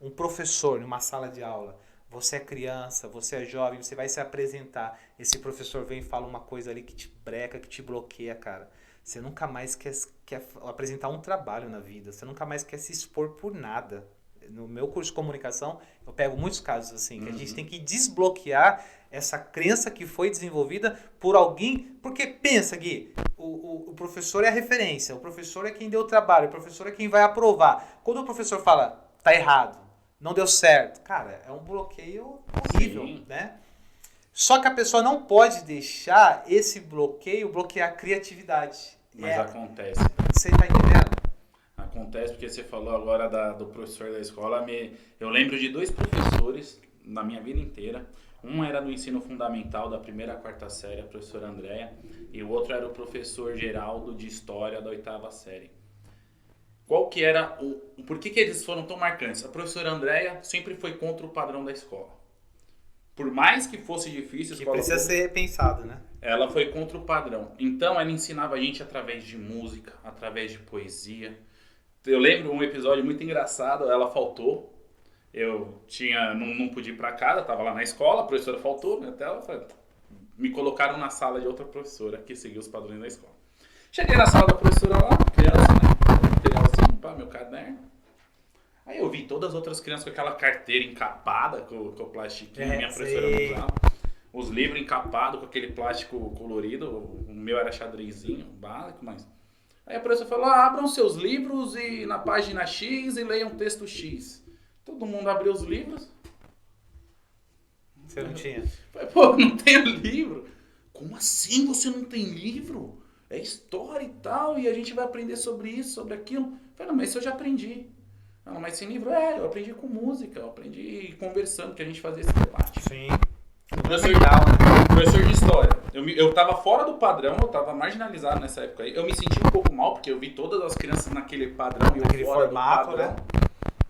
um professor numa sala de aula. Você é criança, você é jovem, você vai se apresentar. Esse professor vem e fala uma coisa ali que te breca, que te bloqueia, cara. Você nunca mais quer apresentar um trabalho na vida. Você nunca mais quer se expor por nada. No meu curso de comunicação, eu pego muitos casos assim, que a gente tem que desbloquear essa crença que foi desenvolvida por alguém. Porque pensa, Gui, o professor é a referência, o professor é quem deu o trabalho, o professor é quem vai aprovar. Quando o professor fala, tá errado, não deu certo, cara, é um bloqueio horrível, né? Só que a pessoa não pode deixar esse bloqueio bloquear a criatividade. Mas acontece. Você tá entendendo? Acontece porque você falou agora do professor da escola. Eu lembro de 2 professores na minha vida inteira. Um era do ensino fundamental, da 1ª à 4ª série, a professora Andréia. E o outro era o professor Geraldo, de História, da 8ª série. Qual que era por que eles foram tão marcantes? A professora Andréia sempre foi contra o padrão da escola. Por mais que fosse difícil... Que precisa ser repensado, né? Ela foi contra o padrão. Então, ela ensinava a gente através de música, através de poesia. Eu lembro um episódio muito engraçado, ela faltou. Eu não pude ir para casa, estava lá na escola, a professora faltou, até me colocaram na sala de outra professora que seguia os padrões da escola. Cheguei na sala da professora lá, criança, né? Peguei meu caderno. Aí eu vi todas as outras crianças com aquela carteira encapada, com o plastiquinho, minha professora não usava. Os livros encapados com aquele plástico colorido, o meu era xadrezinho, básico, mas... Aí a professora falou, abram seus livros e na página X e leiam texto X. Todo mundo abriu os livros. Você não tinha? Falei, pô, não tenho livro. Como assim você não tem livro? É história e tal, e a gente vai aprender sobre isso, sobre aquilo. Falei, não, mas isso eu já aprendi. Não, mas sem livro, eu aprendi com música, eu aprendi conversando, que a gente fazia esse debate. Sim. Professor de história. Eu tava fora do padrão, eu tava marginalizado nessa época aí. Eu me senti um pouco mal, porque eu vi todas as crianças naquele padrão e eu fora formato, do padrão. né?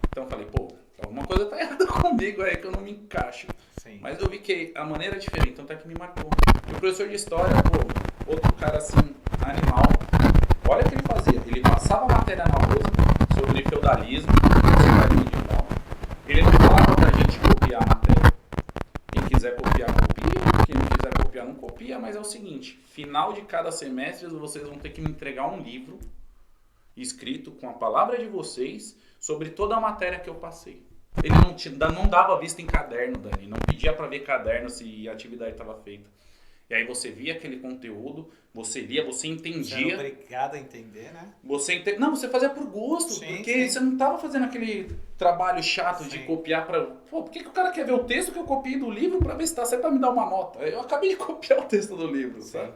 Então eu falei, pô, alguma coisa tá errada comigo aí, que eu não me encaixo. Sim. Mas eu vi que a maneira é diferente, então até que me marcou. E o professor de história, pô, outro cara assim, animal. Olha o que ele fazia. Ele passava a matéria na lousa sobre feudalismo, ele não falava pra gente copiar a matéria. Quem quiser copiar, copia. Quem não quiser copiar, não copia. Mas é o seguinte, final de cada semestre vocês vão ter que me entregar um livro escrito com a palavra de vocês sobre toda a matéria que eu passei. Ele não dava vista em caderno, Dani. Não pedia para ver caderno se a atividade estava feita. E aí você via aquele conteúdo, você lia, você entendia. Você era obrigado a entender, né? Não, você fazia por gosto, sim, porque você não estava fazendo aquele trabalho chato de copiar para... Pô, por que o cara quer ver o texto que eu copiei do livro para ver se está certo para me dar uma nota? Eu acabei de copiar o texto do livro, sabe?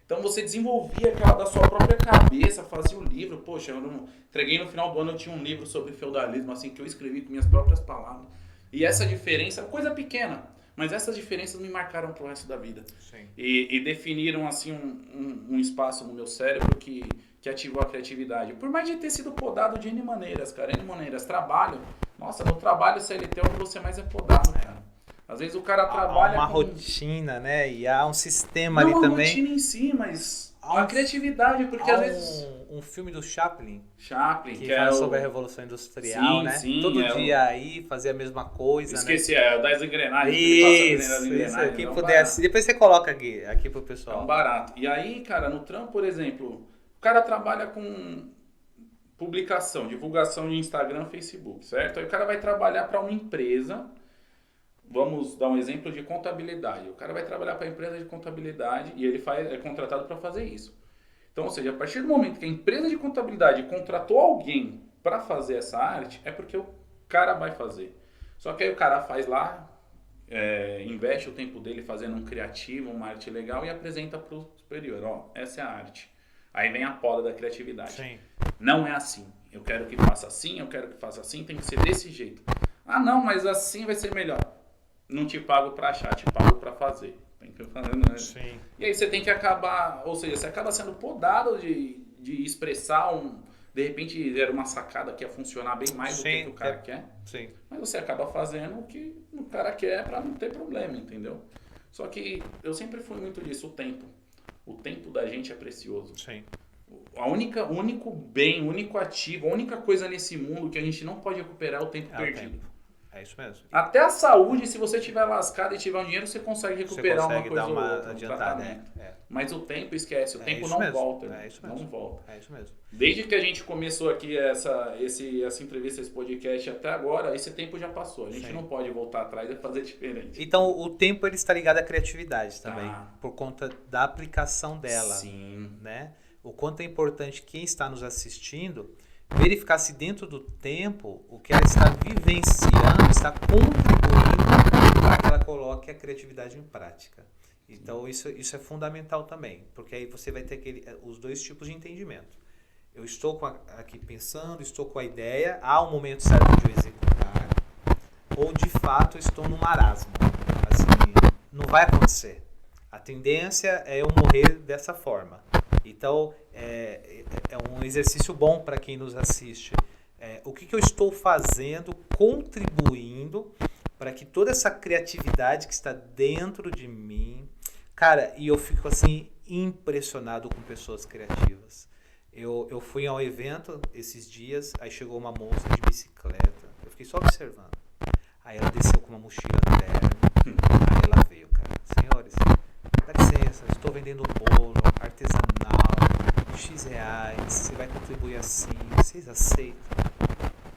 Então você desenvolvia aquela da sua própria cabeça, fazia o livro. Poxa, eu entreguei no final do ano, eu tinha um livro sobre feudalismo, assim, que eu escrevi com minhas próprias palavras. E essa diferença, coisa pequena, mas essas diferenças me marcaram pro resto da vida. Sim. E definiram, assim, um espaço no meu cérebro que ativou a criatividade. Por mais de ter sido podado de N maneiras, cara, N maneiras. Trabalho, nossa, no trabalho CLT é onde você mais é podado, cara. Às vezes o cara trabalha há uma rotina, né? E há um sistema não ali uma também. rotina em si, mas A criatividade, porque às vezes... Um filme do Chaplin Que fala é sobre a Revolução Industrial, Sim, né? sim, Todo é dia aí fazer a mesma coisa, Esqueci, né? é o das engrenagens. Que ele passa Isso, das engrenagens, quem é um pudesse. Depois você coloca aqui pro É pessoal. um barato. E aí, cara, no trampo, por exemplo, o cara trabalha com publicação, divulgação de Instagram, Facebook, certo? Aí o cara vai trabalhar para uma empresa. Vamos dar um exemplo de contabilidade. O cara vai trabalhar para a empresa de contabilidade e ele é contratado para fazer isso. Então, ou seja, a partir do momento que a empresa de contabilidade contratou alguém para fazer essa arte, é porque o cara vai fazer. Só que aí o cara faz lá, investe o tempo dele fazendo um criativo, uma arte legal e apresenta para o superior. Ó, essa é a arte. Aí vem a poda da criatividade. Sim. Não é assim. Eu quero que faça assim, eu quero que faça assim, tem que ser desse jeito. Ah, não, mas assim vai ser melhor. Não te pago para achar, te pago para fazer. Tem que fazer, né? Sim. E aí você tem que acabar, ou seja, você acaba sendo podado de expressar de repente era uma sacada que ia funcionar bem mais do que o cara quer. Sim. Mas você acaba fazendo o que o cara quer para não ter problema, entendeu? Só que eu sempre fui muito disso, o tempo. O tempo da gente é precioso. Sim. O único bem, o único ativo, a única coisa nesse mundo que a gente não pode recuperar é o tempo perdido. Tempo. É isso mesmo. Até a saúde, se você tiver lascado e tiver um dinheiro, você consegue recuperar você consegue uma coisa dar uma ou outra, adiantada, tratamento. né? Mas o tempo esquece, o tempo não mesmo. volta. É isso mesmo. Não volta. É isso mesmo. Desde que a gente começou aqui essa entrevista, esse podcast até agora, esse tempo já passou. A gente não pode voltar atrás e fazer diferente. Então o tempo ele está ligado à criatividade também, Tá. por conta da aplicação dela. Sim. Né? O quanto é importante quem está nos assistindo verificar se dentro do tempo o que ela está vivenciando está contribuindo para que ela coloque a criatividade em prática. Então isso é fundamental também, porque aí você vai ter os dois tipos de entendimento. Eu estou aqui pensando, estou com a ideia, há um momento certo de eu executar, ou de fato estou no marasmo. Assim, não vai acontecer. A tendência é eu morrer dessa forma. Então, é um exercício bom para quem nos assiste. O que eu estou fazendo, contribuindo para que toda essa criatividade que está dentro de mim... Cara, e eu fico assim impressionado com pessoas criativas. Eu fui a um evento esses dias, aí chegou uma moça de bicicleta, eu fiquei só observando. Aí ela desceu com uma mochila terna, aí ela veio, cara. Senhores, dá licença, estou vendendo bolo artesanal, X reais, você vai contribuir assim, vocês aceitam?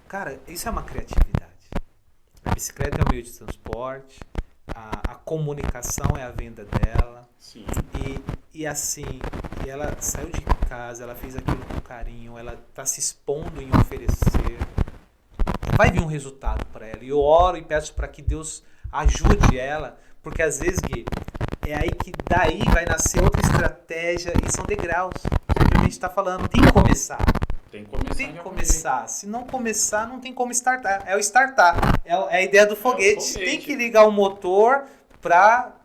Cara, isso é uma criatividade. A bicicleta é um meio de transporte, a comunicação é a venda dela. Sim. E assim, ela saiu de casa, ela fez aquilo com carinho, ela está se expondo em oferecer. Vai vir um resultado para ela. E eu oro e peço para que Deus ajude ela, porque às vezes, Gui, é aí que daí vai nascer outra estratégia e são degraus. É o que a gente está falando, tem que começar. Tem que começar. Tem que começar. Se não começar, não tem como startar. É o startar. É a ideia do foguete. Tem que ligar o motor pra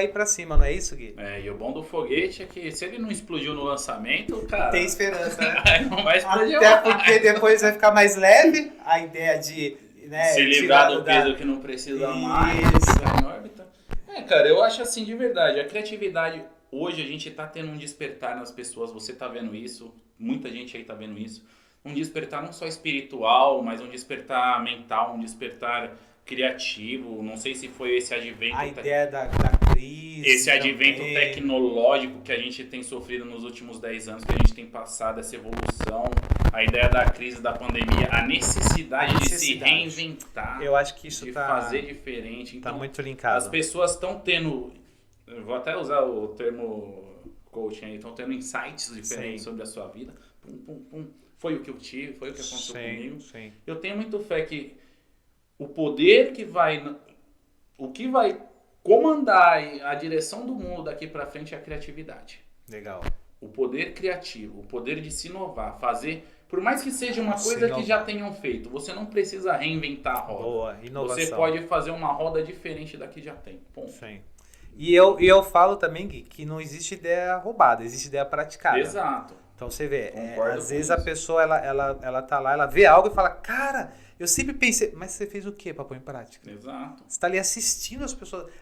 ir pra cima, não é isso, Gui? E o bom do foguete é que se ele não explodiu no lançamento, cara... Tem esperança, né? Não vai explodir. Até porque depois vai ficar mais leve. A ideia de... Né, se livrar do peso que não precisa mais, ficar em órbita. Cara, eu acho assim, de verdade, a criatividade... Hoje a gente tá tendo um despertar nas pessoas, você tá vendo isso, muita gente aí tá vendo isso. Um despertar não só espiritual, mas um despertar mental, um despertar criativo. Não sei se foi esse advento... A ideia da crise. Esse advento tecnológico que a gente tem sofrido nos últimos 10 anos, que a gente tem passado, essa evolução, a ideia da crise, da pandemia, a necessidade de se reinventar. Eu acho que isso de fazer diferente. Então, tá muito linkado. As pessoas estão tendo... Eu vou até usar o termo coaching aí. Estão tendo insights diferentes sobre a sua vida. Pum, pum, pum. Foi o que eu tive, foi o que aconteceu comigo. Sim. Eu tenho muito fé que o poder que vai... O que vai comandar a direção do mundo daqui para frente é a criatividade. Legal. O poder criativo, o poder de se inovar, fazer... Por mais que seja uma coisa que já tenham feito, você não precisa reinventar a roda. Boa, inovação. Você pode fazer uma roda diferente da que já tem. Ponto. Sim. E eu falo também, Gui, que não existe ideia roubada, existe ideia praticada. Exato. Então você vê, Concordo às com vezes isso. a pessoa ela tá lá, ela vê algo e fala, cara, eu sempre pensei, mas você fez o quê para pôr em prática? Exato. Você tá ali assistindo as pessoas,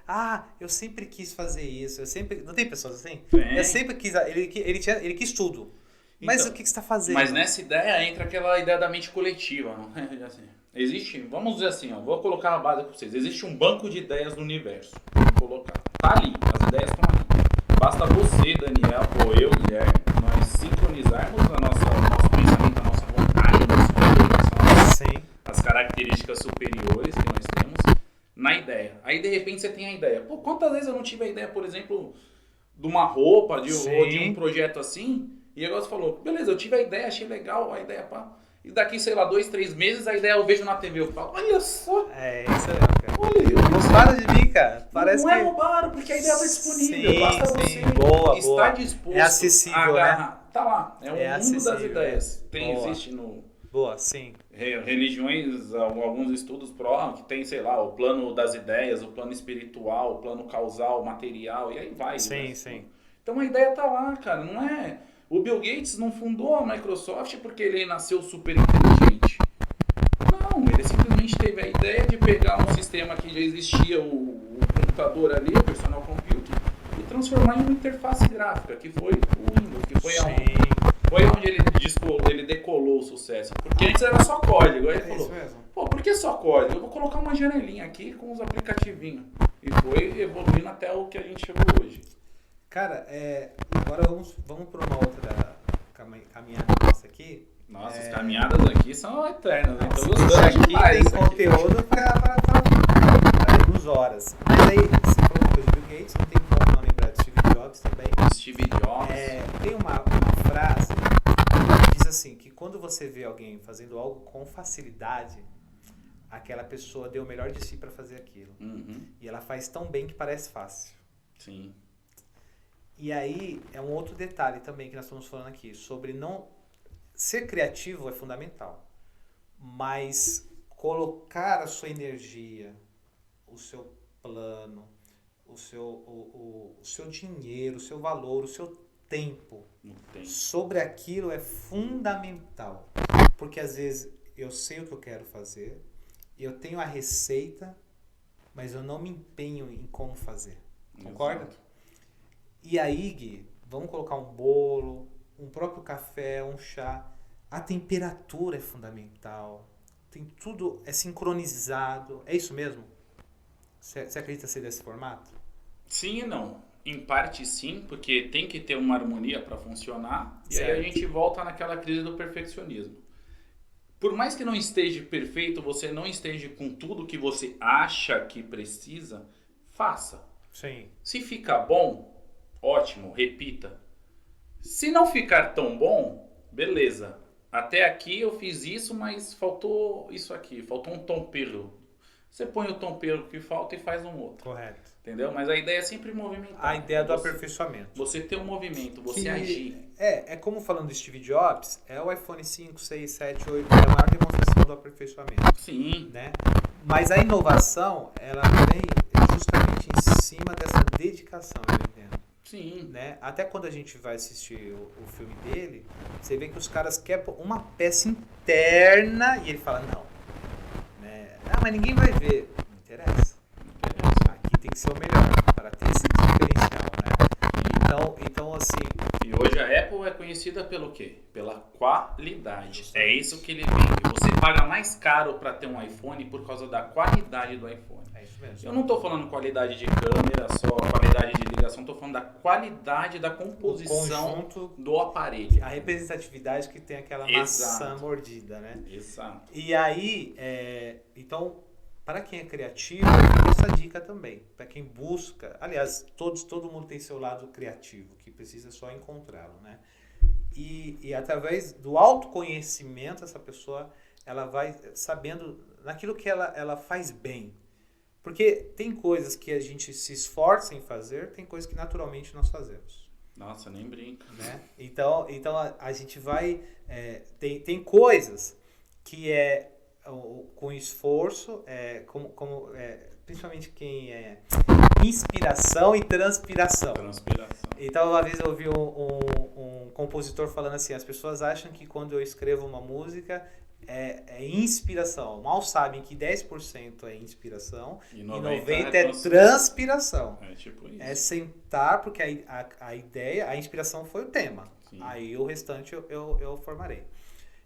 eu sempre quis fazer isso, eu sempre, não tem pessoas assim? Tem. Eu sempre quis, ele quis tudo. Mas Então, o que você está fazendo? Mas nessa ideia entra aquela ideia da mente coletiva, não é? Assim, existe, vamos dizer assim, ó, vou colocar a base para vocês. Existe um banco de ideias no universo. Vou colocar. Tá ali, as ideias estão ali. Basta você, Daniel, ou eu, Guilherme, nós sincronizarmos o nosso pensamento, a nossa vontade, as características superiores que nós temos na ideia. Aí de repente você tem a ideia. Pô, quantas vezes eu não tive a ideia, por exemplo, de uma roupa, ou de um projeto assim? E agora você falou, beleza, eu tive a ideia, achei legal a ideia, pá. E daqui, sei lá, 2, 3 meses, a ideia eu vejo na TV, eu falo, olha só. Isso aí, cara. Olha, não para de mim, cara. Parece não é roubar, porque a ideia está disponível. Sim, basta você estar disposto a acessível, a agarrar. Né? Tá lá, é o mundo das ideias. Existe no... Boa, sim. Religiões, alguns estudos provam que tem, sei lá, o plano das ideias, o plano espiritual, o plano causal, material, e aí vai. Sim, né? sim. Então a ideia tá lá, cara, não é... O Bill Gates não fundou a Microsoft porque ele nasceu super inteligente. Não, ele simplesmente teve a ideia de pegar um sistema que já existia, o computador ali, o personal computer, e transformar em uma interface gráfica, que foi o Windows, que foi onde ele decolou o sucesso. Porque antes era só código. Aí ele falou, pô, por que só código? Eu vou colocar uma janelinha aqui com os aplicativinhos. E foi evoluindo até o que a gente chegou hoje. Cara, agora vamos para uma outra caminhada nossa aqui. Nossa, as caminhadas aqui são eternas, né? Tô gostando demais. Tem conteúdo para 2 horas. Mas aí, você falou uma coisa de Bill Gates, não tem como não lembrar de Steve Jobs também. Steve Jobs. Tem uma frase que diz assim, que quando você vê alguém fazendo algo com facilidade, aquela pessoa deu o melhor de si para fazer aquilo. Uhum. E ela faz tão bem que parece fácil. Sim. E aí, é um outro detalhe também que nós estamos falando aqui, sobre não... Ser criativo é fundamental, mas colocar a sua energia, o seu plano, o seu dinheiro, o seu valor, o seu tempo sobre aquilo é fundamental. Porque às vezes eu sei o que eu quero fazer, eu tenho a receita, mas eu não me empenho em como fazer. Concorda? Exato. E aí, Gui, vamos colocar um bolo, um próprio café, um chá. A temperatura é fundamental. Tem tudo, é sincronizado. É isso mesmo? Você acredita ser desse formato? Sim e não. Em parte sim, porque tem que ter uma harmonia para funcionar. Certo. E aí a gente volta naquela crise do perfeccionismo. Por mais que não esteja perfeito, você não esteja com tudo que você acha que precisa, faça. Sim. Se ficar bom, ótimo, repita. Se não ficar tão bom, beleza. Até aqui eu fiz isso, mas faltou isso aqui, faltou um tempero. Você põe o tempero que falta e faz um outro. Correto. Entendeu? Mas a ideia é sempre movimentar. A ideia do aperfeiçoamento. Você ter um movimento, você agir. É como falando do Steve Jobs, é o iPhone 5, 6, 7, 8, é a maior demonstração do aperfeiçoamento. Sim. Né? Mas a inovação, ela vem justamente em cima dessa dedicação, eu entendo. Sim. Né? Até quando a gente vai assistir o filme dele, você vê que os caras querem uma peça interna e ele fala, não. Né? Mas ninguém vai ver. Não interessa. Aqui tem que ser o melhor para ter esse diferencial. Né? Então, assim... E hoje a Apple é conhecida pelo quê? Pela qualidade. Justamente. É isso que ele vende. Você paga mais caro para ter um iPhone por causa da qualidade do iPhone. É isso mesmo. Eu não estou falando qualidade de câmera, só qualidade de ligação, estou falando da qualidade da composição do aparelho. A representatividade que tem aquela maçã mordida, né? Exato. E aí, então, para quem é criativo, tem essa dica também. Para quem busca, aliás, todo mundo tem seu lado criativo, que precisa só encontrá-lo, né? E através do autoconhecimento, essa pessoa, ela vai sabendo naquilo que ela faz bem. Porque tem coisas que a gente se esforça em fazer, tem coisas que naturalmente nós fazemos. Nossa, nem brinca. Né? Então a gente vai... tem coisas que com esforço, principalmente quem é inspiração e transpiração. Transpiração. Então, uma vez eu ouvi um compositor falando assim, as pessoas acham que quando eu escrevo uma música é inspiração. Mal sabem que 10% é inspiração e 90% é transpiração. É tipo isso. É sentar, porque a ideia, a inspiração foi o tema. Sim. Aí o restante eu formarei.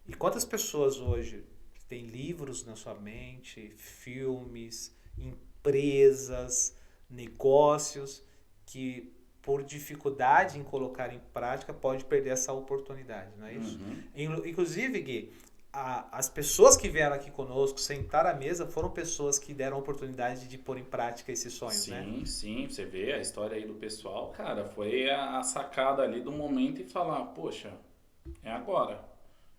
E quantas pessoas hoje têm livros na sua mente, filmes, empresas, negócios, que por dificuldade em colocar em prática pode perder essa oportunidade, não é isso? Inclusive, Gui, as pessoas que vieram aqui conosco sentar à mesa foram pessoas que deram a oportunidade de pôr em prática esses sonhos, né? Sim, você vê a história aí do pessoal, cara, foi a sacada ali do momento e falar, poxa, é agora.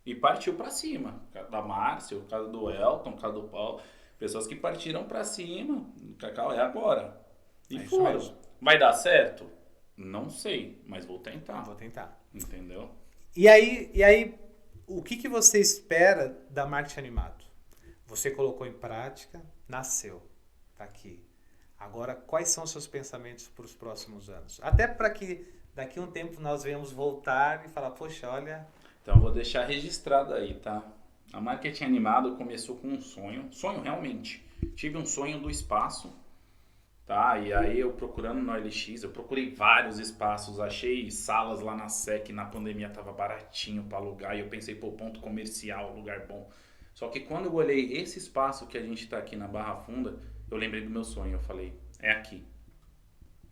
E partiu pra cima, o caso da Márcia, o caso do Elton, o caso do Paulo, pessoas que partiram pra cima, Cacau, é agora. E foram. Vai dar certo? Não sei, mas vou tentar. Vou tentar. Entendeu? E aí o que você espera da marketing animado? Você colocou em prática, nasceu, tá aqui. Agora, quais são os seus pensamentos para os próximos anos? Até para que daqui a um tempo nós venhamos voltar e falar, poxa, olha... Então, vou deixar registrado aí, tá? A marketing animado começou com um sonho realmente. Tive um sonho do espaço, tá? E aí eu procurando no OLX, eu procurei vários espaços, achei salas lá na SEC, na pandemia tava baratinho para alugar e eu pensei, pô, ponto comercial, lugar bom. Só que quando eu olhei esse espaço que a gente tá aqui na Barra Funda, eu lembrei do meu sonho, eu falei, é aqui.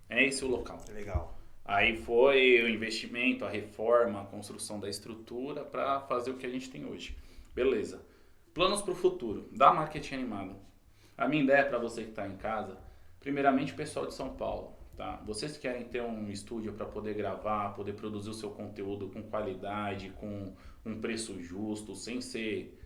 É esse o local. Legal. Aí foi o investimento, a reforma, a construção da estrutura para fazer o que a gente tem hoje. Beleza. Planos para o futuro, da marketing animado. A minha ideia para você que está em casa, primeiramente o pessoal de São Paulo. Tá? Vocês querem ter um estúdio para poder gravar, poder produzir o seu conteúdo com qualidade, com um preço justo, sem ser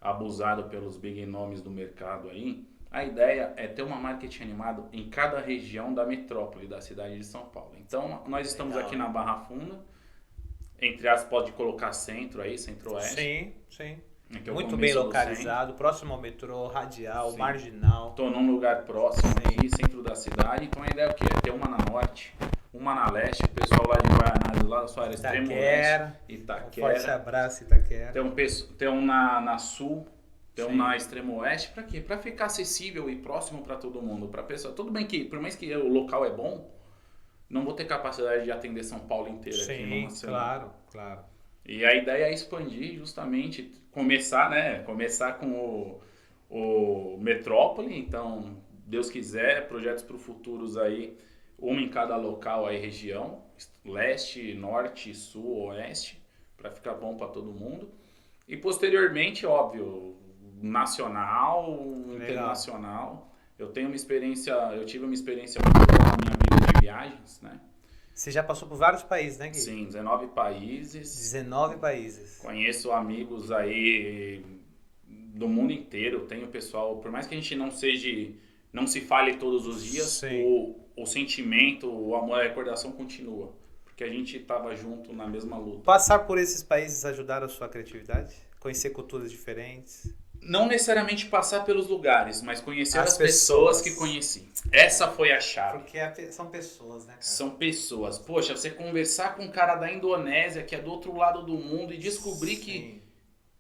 abusado pelos big nomes do mercado aí. A ideia é ter uma marketing animado em cada região da metrópole da cidade de São Paulo. Então, nós estamos aqui na Barra Funda, entre as pode colocar centro aí, centro-oeste. Sim. Muito bem localizado, próximo ao metrô, radial, Sim. Marginal. Estou num lugar próximo aqui, centro da cidade. Então, a ideia é o quê? É ter uma na norte, uma na leste, o pessoal lá de Guaraná, lá da sua área extremo leste, Itaquera. Um forte abraço, Itaquera. Tem um na sul. Então, na extremo oeste, para quê? Para ficar acessível e próximo para todo mundo, para pessoa. Tudo bem que, por mais que o local é bom, não vou ter capacidade de atender São Paulo inteiro aqui numa semana. Claro. E a ideia é expandir justamente, começar com o Metrópole. Então, Deus quiser, projetos para o futuros aí, uma em cada local aí, região, leste, norte, sul, oeste, para ficar bom para todo mundo. E posteriormente, óbvio, nacional, internacional. Eu tive uma experiência muito boa na minha vida de viagens, né? Você já passou por vários países, né, Gui? Sim, 19 países. 19 países. Conheço amigos aí do mundo inteiro. Tenho pessoal, por mais que a gente não se fale todos os dias, o sentimento, o amor, a recordação continua. Porque a gente estava junto na mesma luta. Passar por esses países ajudaram a sua criatividade? Conhecer culturas diferentes? Não necessariamente passar pelos lugares, mas conhecer as pessoas que conheci. Essa foi a chave. Porque são pessoas, né, cara? São pessoas. Poxa, você conversar com um cara da Indonésia, que é do outro lado do mundo, e descobrir que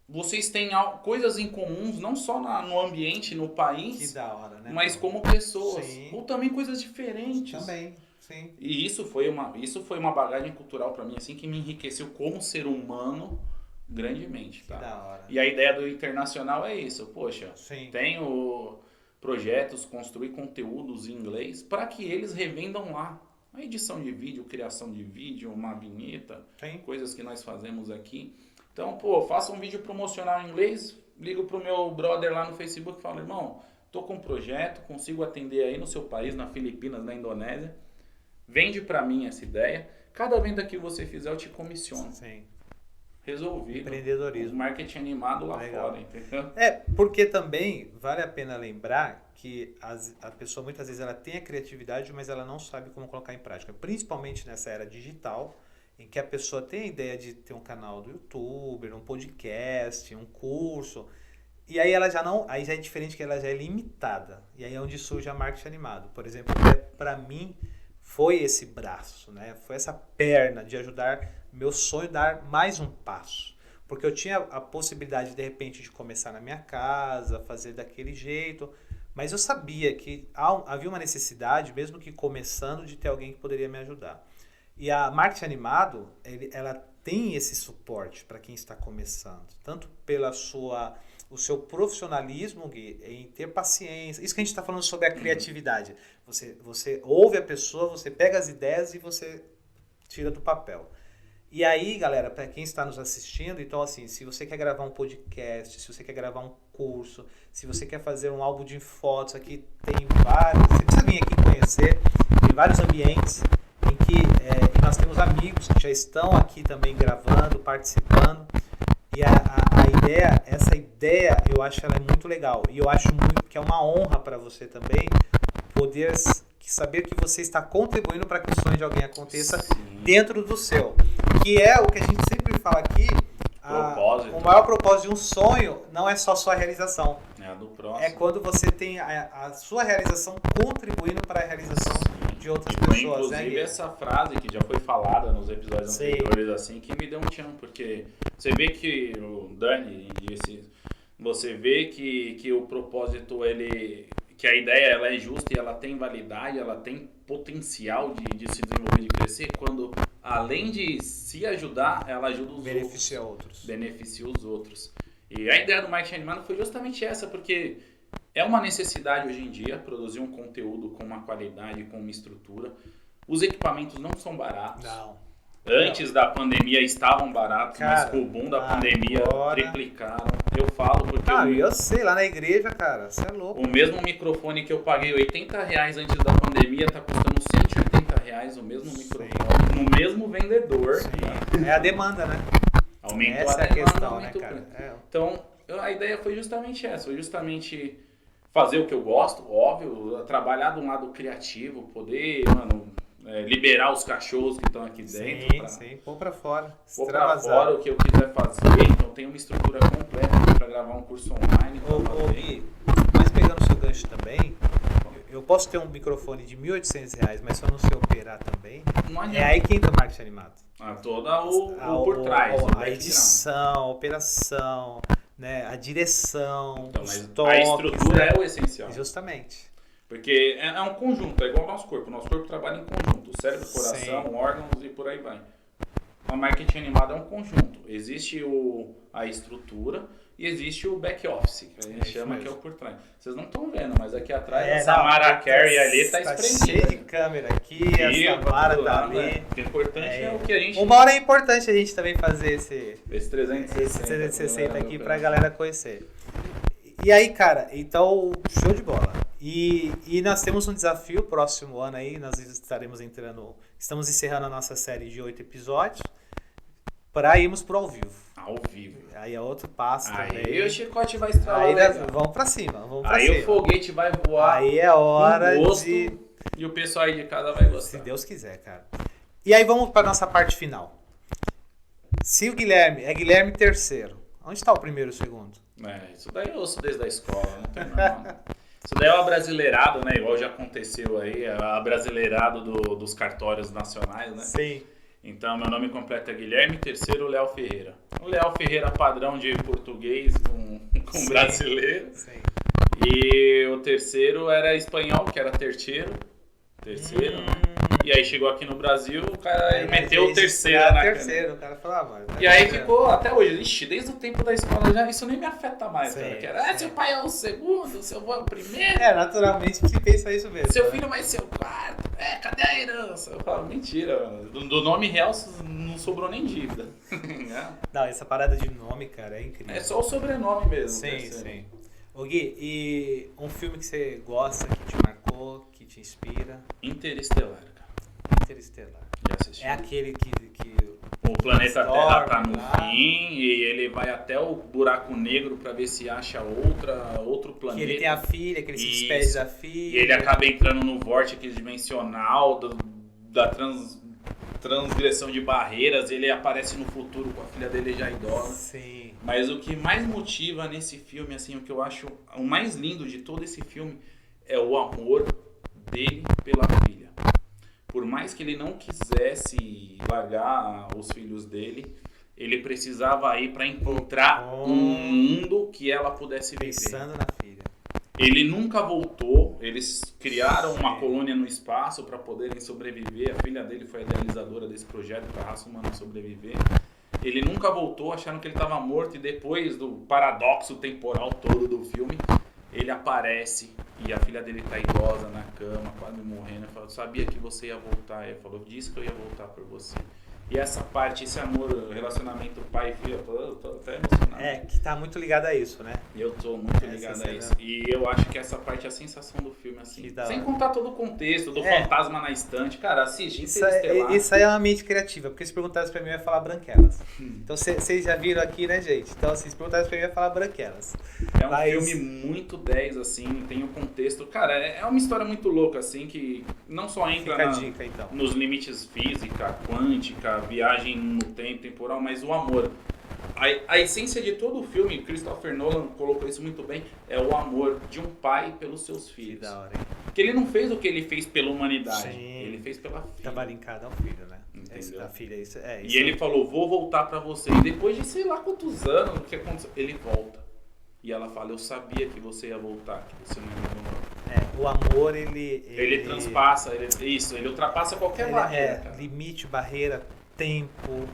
vocês têm coisas em comuns, não só no ambiente, no país, que da hora, né, mas como pessoas. Sim. Ou também coisas diferentes. Também, sim. E isso foi uma bagagem cultural para mim, assim, que me enriqueceu como ser humano grandemente, tá? Que da hora. E a ideia do internacional é isso, poxa, Sim. tenho projetos, construir conteúdos em inglês para que eles revendam lá. A edição de vídeo, criação de vídeo, uma vinheta, coisas que nós fazemos aqui. Então, faço um vídeo promocional em inglês, ligo pro meu brother lá no Facebook e falo, irmão, tô com um projeto, consigo atender aí no seu país, na Filipinas, na Indonésia, vende para mim essa ideia, cada venda que você fizer eu te comissiono. Sim. Resolvido. Empreendedorismo. O marketing animado lá fora, entendeu? Porque também vale a pena lembrar que a pessoa muitas vezes ela tem a criatividade, mas ela não sabe como colocar em prática. Principalmente nessa era digital, em que a pessoa tem a ideia de ter um canal do YouTube, um podcast, um curso, e aí ela aí já é diferente, que ela já é limitada. E aí é onde surge a marketing animado. Por exemplo, para mim, foi esse braço, né? Foi essa perna de ajudar meu sonho a dar mais um passo. Porque eu tinha a possibilidade, de repente, de começar na minha casa, fazer daquele jeito, mas eu sabia que havia uma necessidade, mesmo que começando, de ter alguém que poderia me ajudar. E a Marketing Animado, ela tem esse suporte para quem está começando, tanto pela o seu profissionalismo, Gui, em ter paciência. Isso que a gente está falando sobre a criatividade. Você ouve a pessoa, você pega as ideias e você tira do papel. E aí, galera, para quem está nos assistindo, então assim, se você quer gravar um podcast, se você quer gravar um curso, se você quer fazer um álbum de fotos, aqui tem vários, você precisa vir aqui conhecer, tem vários ambientes em que e nós temos amigos que já estão aqui também gravando, participando, e essa ideia, eu acho ela é muito legal, e eu acho muito que é uma honra para você também poder saber que você está contribuindo para que o sonho de alguém aconteça dentro do seu. Que é o que a gente sempre fala aqui, o maior propósito de um sonho não é só sua realização. É a do próximo. É quando você tem a sua realização contribuindo para a realização de outras pessoas. Inclusive essa frase que já foi falada nos episódios anteriores, assim, que me deu um tchan, porque você vê que o Dani disse, você vê que o propósito, que a ideia ela é justa e ela tem validade, ela tem potencial de se desenvolver, de crescer, quando além de se ajudar, ela ajuda os outros. Beneficia os outros. E a ideia do marketing animado foi justamente essa, porque é uma necessidade hoje em dia produzir um conteúdo com uma qualidade, com uma estrutura. Os equipamentos não são baratos. Antes da pandemia estavam baratos, cara, mas com o boom da pandemia triplicaram. Eu falo porque... eu sei, lá na igreja, cara, você é louco. O mesmo microfone que eu paguei R$80 antes da pandemia tá custando R$180, o mesmo microfone, no mesmo vendedor. Né? É a demanda, né? Aumentou essa a demanda, questão, né, cara? Então, a ideia foi justamente essa, foi justamente fazer o que eu gosto, óbvio, trabalhar de um lado criativo, poder, liberar os cachorros que estão aqui dentro. Sim, pôr pra fora. Pôr pra fora o que eu quiser fazer. Então tem uma estrutura completa para gravar um curso online. Gui, mas pegando o seu gancho também, eu posso ter um microfone de R$1.800, mas se eu não sei operar também, é aí que entra o marketing animado. Toda por trás. A edição, a operação, né, a direção, então, mas a estrutura é o essencial. Justamente. Porque é um conjunto, é igual ao nosso corpo. O nosso corpo trabalha em conjunto. O cérebro, o coração, órgãos e por aí vai. O marketing animado é um conjunto. Existe a estrutura e existe o back office, que a gente chama que é o por trás. Vocês não estão vendo, mas aqui atrás a Samara Carey ali está espremida. Cheio de câmera aqui, a Samara tá ali. O importante é o que a gente... Uma hora é importante a gente também fazer esse 360 aqui pra galera conhecer. E aí, cara, então, show de bola. E nós temos um desafio próximo ano aí, nós estamos encerrando a nossa série de 8 episódios para irmos pro ao vivo. Ao vivo. Aí é outro passo também. Aí o chicote vai estralar. Aí vamos pra cima, o foguete vai voar. Aí é hora de... E o pessoal aí de casa vai gostar. Se Deus quiser, cara. E aí vamos pra nossa parte final. Se o Guilherme é Guilherme III, onde está o primeiro e o segundo? Isso daí eu ouço desde a escola, não tem não. Isso daí é o abrasileirado, né? Igual já aconteceu aí, é o abrasileirado dos cartórios nacionais, né? Sim. Então, meu nome completo é Guilherme III Léo Ferreira. O Léo Ferreira padrão de português com brasileiro. Sim. E o terceiro era espanhol, que era terceiro, né? E aí chegou aqui no Brasil, o cara meteu o terceiro na terceiro, o cara falava. E aí ficou até hoje, desde o tempo da escola, já isso nem me afeta mais, cara. Que era, seu pai é o segundo, seu avô é o primeiro. Naturalmente se pensa isso mesmo. Seu filho vai ser o quarto. Cadê a herança? Eu falo, mentira, mano. Do nome real não sobrou nem dívida. Não, essa parada de nome, cara, é incrível. É só o sobrenome mesmo. Sim. Ô Gui, e um filme que você gosta, que te marcou, que te inspira? Interestelar, cara. Interestelar. Já assisti. É aquele que o planeta Terra tá no fim e ele vai até o buraco negro pra ver se acha outro planeta. Que ele tem a filha, que ele se despede da filha. E ele acaba entrando no vórtice dimensional da transgressão de barreiras. Ele aparece no futuro com a filha dele já idosa. Sim. Mas o que mais motiva nesse filme, assim, o que eu acho o mais lindo de todo esse filme é o amor dele pela filha. mais que ele não quisesse largar os filhos dele, ele precisava ir para encontrar um mundo que ela pudesse viver. Pensando na filha. Ele nunca voltou, eles criaram uma colônia no espaço para poderem sobreviver. A filha dele foi a idealizadora desse projeto para a raça humana sobreviver. Ele nunca voltou, acharam que ele estava morto, e depois do paradoxo temporal todo do filme, ele aparece e a filha dele está idosa na cama, quase morrendo. Ele falou, sabia que você ia voltar. Ele falou, disse que eu ia voltar por você. E essa parte, esse amor, relacionamento pai e filha, eu tô até emocionado. Que tá muito ligado a isso, né? Eu tô muito ligado a isso. E eu acho que essa parte é a sensação do filme, assim. Sem contar todo o contexto do fantasma na estante. Cara, assiste Interestelar. Isso aí é uma mente criativa, porque se perguntasse pra mim, eu ia falar Branquelas. Então vocês já viram aqui, né, gente? Então, assim, se perguntasse pra mim, eu ia falar Branquelas. É um filme muito 10, assim, tem o contexto. Cara, é uma história muito louca, assim, que não só entra dica, então. nos limites física, quântica, viagem no tempo, temporal, mas o amor. A essência de todo o filme, Christopher Nolan colocou isso muito bem, é o amor de um pai pelos seus filhos. Que da hora, hein? Porque ele não fez o que ele fez pela humanidade, Sim. Ele fez pela filha. Tava linkado ao filho, né? Entendeu? Da filha, isso e ele falou, vou voltar pra você. E depois de sei lá quantos anos, o que aconteceu? Ele volta. E ela fala, eu sabia que você ia voltar, que você não ia voltar. O amor, ele transpassa, ele ultrapassa qualquer barreira, cara. Limite, barreira, tempo,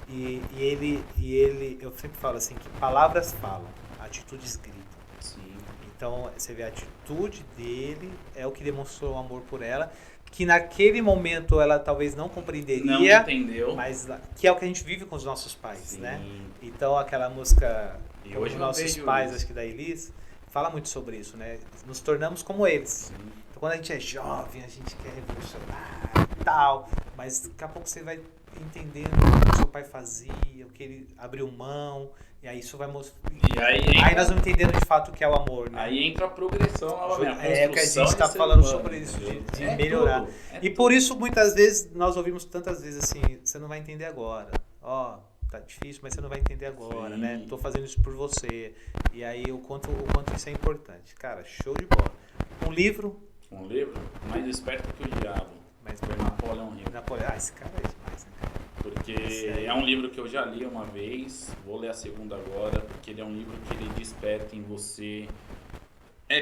e ele, eu sempre falo assim, que palavras falam, atitudes gritam. Sim. Então, você vê a atitude dele, é o que demonstrou o amor por ela, que naquele momento ela talvez não compreenderia. Não entendeu. Mas que é o que a gente vive com os nossos pais, Sim. né? Então, aquela música, e hoje Os Nossos Pais, acho que da Elis, fala muito sobre isso, né? Nos tornamos como eles. Sim. Então, quando a gente é jovem, a gente quer revolucionar e tal, mas daqui a pouco você vai entendendo o que o seu pai fazia, o que ele abriu mão, e aí isso vai mostrar. E aí nós vamos entendendo de fato o que é o amor, né? Aí entra a progressão novamente. É que a gente está falando sobre isso, de melhorar. E por isso, muitas vezes, nós ouvimos tantas vezes assim, você não vai entender agora. Ó, tá difícil, mas você não vai entender agora, né? Tô fazendo isso por você. E aí o quanto isso é importante. Cara, show de bola. Um livro. Mais esperto que o diabo. Foi Napoleão Hill. Esse cara é demais, né, cara? Porque é um livro que eu já li uma vez, vou ler a segunda agora, porque ele é um livro que ele desperta em você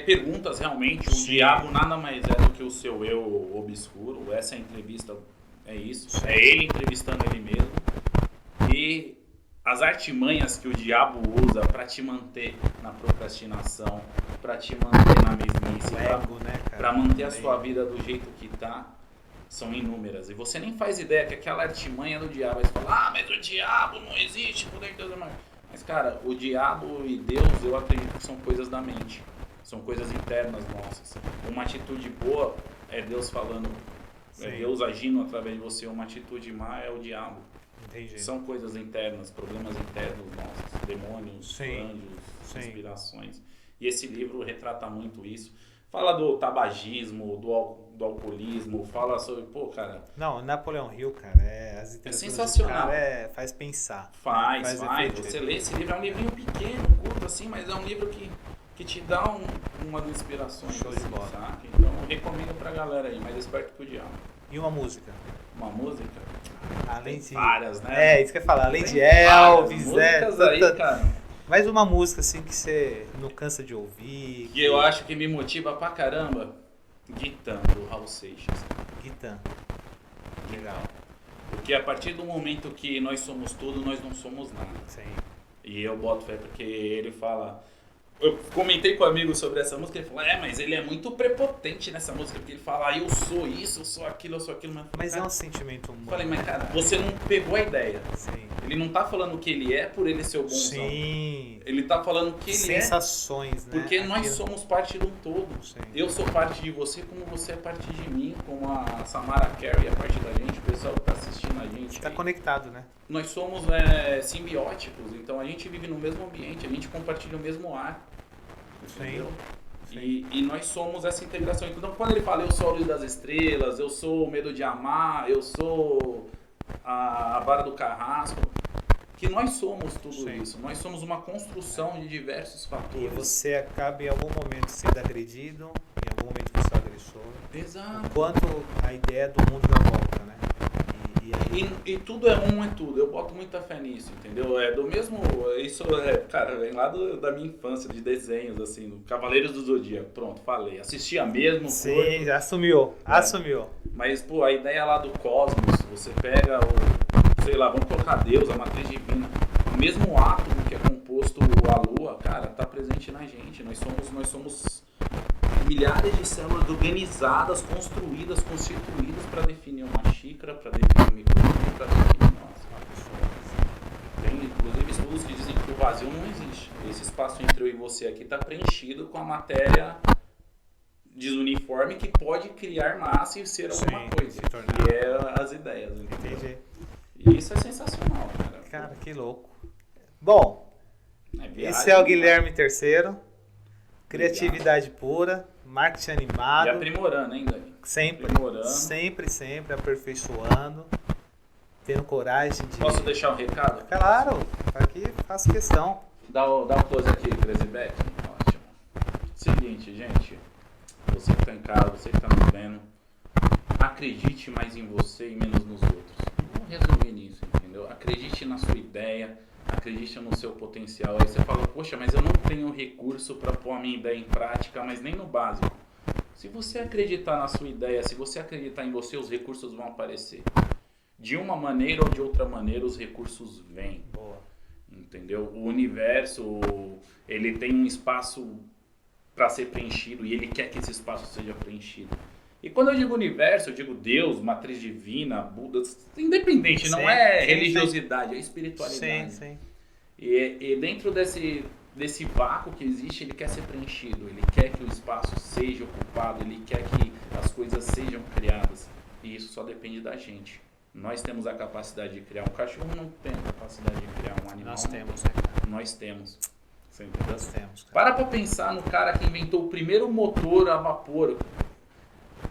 perguntas realmente. O diabo nada mais é do que o seu eu obscuro. Essa entrevista é isso. Sim. É ele entrevistando ele mesmo. E as artimanhas que o diabo usa para te manter na procrastinação, para te manter na mesmice, para manter a sua vida do jeito que tá, são inúmeras. E você nem faz ideia que aquela artimanha do diabo, aí você fala, mas o diabo não existe, poder de Deus é maior. Mas cara, o diabo e Deus, eu acredito que são coisas da mente, são coisas internas nossas. Uma atitude boa é Deus falando, é Deus agindo através de você. Uma atitude má é o diabo. Entendi. São coisas internas, problemas internos nossos, demônios, anjos, inspirações. E esse livro retrata muito isso. Fala do tabagismo, do alcoolismo, fala sobre, cara... Não, Napoleão Hill, cara, é sensacional. Cara, faz pensar. Faz. Você lê esse livro, é um livrinho pequeno, curto assim, mas é um livro que te dá umas inspirações. Show de bola. Sabe? Então, eu recomendo pra galera aí, mais esperto que o diabo. E uma música? Uma música? Além de... várias, né? Isso que eu ia falar, além de Elvis, músicas aí, cara... Mais uma música assim que você não cansa de ouvir. Que eu acho que me motiva pra caramba. Guitarra, do Raul Seixas. Guitarra. Legal. Porque a partir do momento que nós somos tudo, nós não somos nada. Sim. E eu boto fé porque ele fala... Eu comentei com um amigo sobre essa música, ele falou, mas ele é muito prepotente nessa música, porque ele fala, eu sou isso, eu sou aquilo. Mas cara, é um sentimento humano. Falei, mas cara, você não pegou a ideia. Sim. Ele não tá falando o que ele é por ele ser o bonzão. Sim. Ele tá falando o que ele sensações, é. Porque nós somos parte de um todo. Sim. Eu sou parte de você, como você é parte de mim, como a Samara Carey é parte da gente, o pessoal que tá assistindo a gente. Tá conectado, né? Nós somos simbióticos, então a gente vive no mesmo ambiente, a gente compartilha o mesmo ar. Entendeu? Sim. E nós somos essa integração. Então quando ele fala, eu sou a luz das estrelas, eu sou o medo de amar, eu sou a vara do carrasco, que nós somos tudo isso. Nós somos uma construção de diversos fatores. E você acaba em algum momento sendo agredido, em algum momento você é o agressor. pessoa. Exato. Enquanto a ideia do mundo dá volta, né? E tudo é um, é tudo. Eu boto muita fé nisso, entendeu? É do mesmo. Isso cara, vem lá da minha infância, de desenhos, assim, do Cavaleiros do Zodíaco. Pronto, falei. Assistia mesmo. Sim, já assumiu. Assumiu. Mas, pô, a ideia lá do cosmos, você pega o. Sei lá, vamos colocar Deus, a matriz divina. O mesmo átomo que é composto a Lua, cara, tá presente na gente. Nós somos milhares de células organizadas, construídas, constituídas para definir uma xícara, para definir um microfone, para definir nós. Tem, inclusive, estudos que dizem que o vazio não existe. Esse espaço entre eu e você aqui está preenchido com a matéria desuniforme que pode criar massa e ser alguma coisa. Que é as ideias. Entendeu? Entendi. E isso é sensacional, cara. Cara, que louco. Bom, esse é o Guilherme III. Criatividade pura, marketing animado. E aprimorando, hein, Dani? Sempre, aprimorando. sempre aperfeiçoando. Tendo coragem de... Posso deixar um recado? Claro, aqui faço questão. Dá um close aqui, Crazy Back. Ótimo. Seguinte, gente. Você que tá em casa, você que tá nos vendo. Acredite mais em você e menos nos outros. Vamos resumir nisso, entendeu? Acredite na sua ideia. Acredite no seu potencial. Aí você fala, poxa, mas eu não tenho recurso para pôr a minha ideia em prática, mas nem no básico. Se você acreditar na sua ideia, se você acreditar em você, os recursos vão aparecer. De uma maneira ou de outra maneira, os recursos vêm. Boa. Entendeu? O universo, ele tem um espaço para ser preenchido e ele quer que esse espaço seja preenchido. E quando eu digo universo, eu digo Deus, matriz divina, Buda, independente, não é religiosidade, é espiritualidade. Sim. E dentro desse vácuo que existe, ele quer ser preenchido, ele quer que o espaço seja ocupado, ele quer que as coisas sejam criadas. E isso só depende da gente. Nós temos a capacidade de criar um cachorro, não tem a capacidade de criar um animal. Nós temos, né, cara? Nós temos. Você entendeu? Nós temos, cara. Para pensar no cara que inventou o primeiro motor a vapor.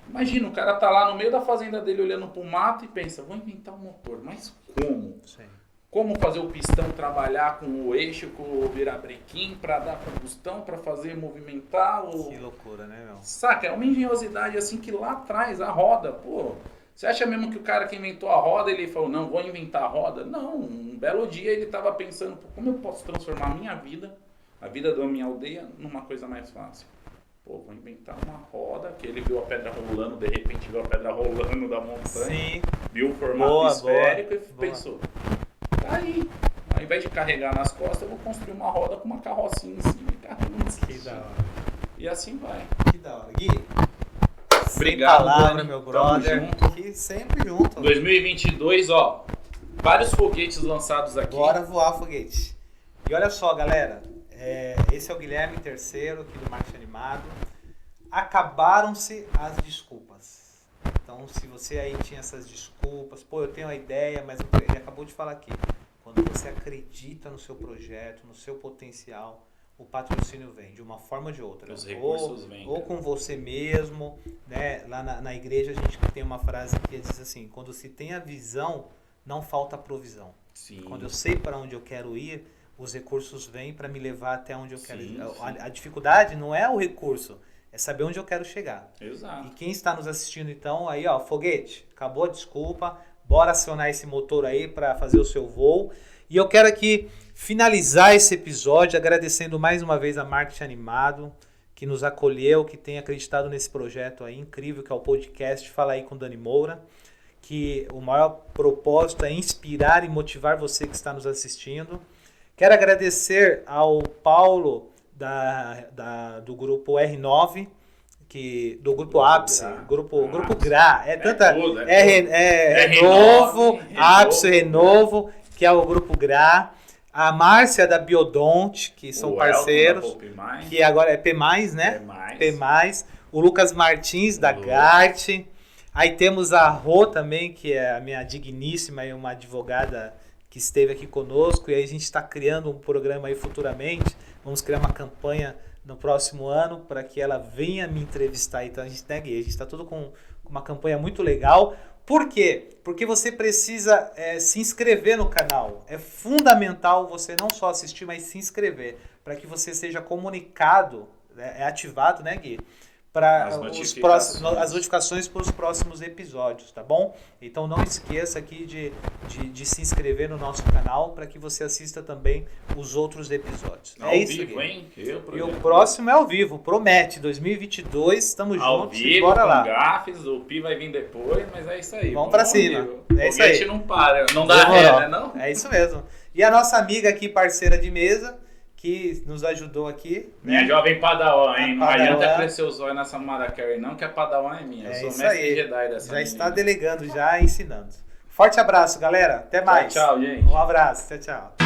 Imagina, o cara tá lá no meio da fazenda dele olhando pro mato e pensa, vou inventar um motor, mas como? Sim. Como fazer o pistão trabalhar com o eixo, com o virabrequim, para dar combustão, para fazer movimentar o... Que loucura, né, meu? Saca, é uma engenhosidade assim que lá atrás, a roda, pô... Você acha mesmo que o cara que inventou a roda, ele falou, não, vou inventar a roda? Não, um belo dia ele estava pensando, como eu posso transformar a minha vida, a vida da minha aldeia, numa coisa mais fácil? Pô, vou inventar uma roda, que ele viu a pedra rolando, de repente viu a pedra rolando da montanha, Sim. viu o formato esférico e pensou, tá aí, ao invés de carregar nas costas, eu vou construir uma roda com uma carrocinha em cima e carregando em cima. Que da hora. E assim vai. Que da hora. Gui, Obrigado, sem palavra, Dani. meu Tamo brother. junto. Aqui, sempre junto. 2022, ó, vários foguetes lançados aqui. Bora voar, foguete. E olha só, galera, esse é o Guilherme III, aqui do Marketing Animado. Acabaram-se as desculpas. Então, se você aí tinha essas desculpas, pô, eu tenho uma ideia, mas ele acabou de falar aqui. Quando você acredita no seu projeto, no seu potencial, o patrocínio vem de uma forma ou de outra. Os recursos vêm. Ou com você mesmo, né? Lá na igreja a gente tem uma frase que diz assim, quando se tem a visão, não falta provisão. Sim. Quando eu sei para onde eu quero ir, os recursos vêm para me levar até onde eu quero ir. Sim. A dificuldade não é o recurso, é saber onde eu quero chegar. Exato. E quem está nos assistindo então, aí ó, foguete, acabou a desculpa, bora acionar esse motor aí para fazer o seu voo. E eu quero aqui finalizar esse episódio agradecendo mais uma vez a Marketing Animado, que nos acolheu, que tem acreditado nesse projeto aí incrível, que é o podcast Fala Aí com Dani Moura, que o maior propósito é inspirar e motivar você que está nos assistindo. Quero agradecer ao Paulo do grupo R9, do grupo Ápice, grupo GRA, Renovo, Ápice, Renovo, que é o grupo GRA, a Márcia da Biodonte, que são parceiros, que agora é P+, né? P+, o Lucas Martins da GART, aí temos a Rô também, que é a minha digníssima e uma advogada que esteve aqui conosco, e aí a gente está criando um programa aí futuramente, vamos criar uma campanha no próximo ano para que ela venha me entrevistar. Então a gente está tudo com uma campanha muito legal. Por quê? Porque você precisa se inscrever no canal. É fundamental você não só assistir, mas se inscrever, para que você seja comunicado, ativado, né, Gui? para As as notificações para os próximos episódios, tá bom? Então não esqueça aqui de se inscrever no nosso canal para que você assista também os outros episódios. Ao isso, vivo, Gui. hein? E o próximo é ao vivo, promete, 2022, estamos Ao juntos vivo, e bora com lá. gafes, o Pi vai vir depois, mas é isso aí. Vamos pra ao cima. vivo. É isso Foguete aí. não para, não dá Demorou. ré, né não? É isso mesmo. E a nossa amiga aqui, parceira de mesa, que nos ajudou aqui. Minha jovem Padawan, hein? Não Padawan. adianta crescer os olhos nessa Maracarry não, que a Padawan é minha. Eu É sou isso mestre aí. Jedi dessa Já menina. está delegando, já ensinando. Forte abraço, galera. Até mais. Tchau, gente. Um abraço. Tchau, tchau.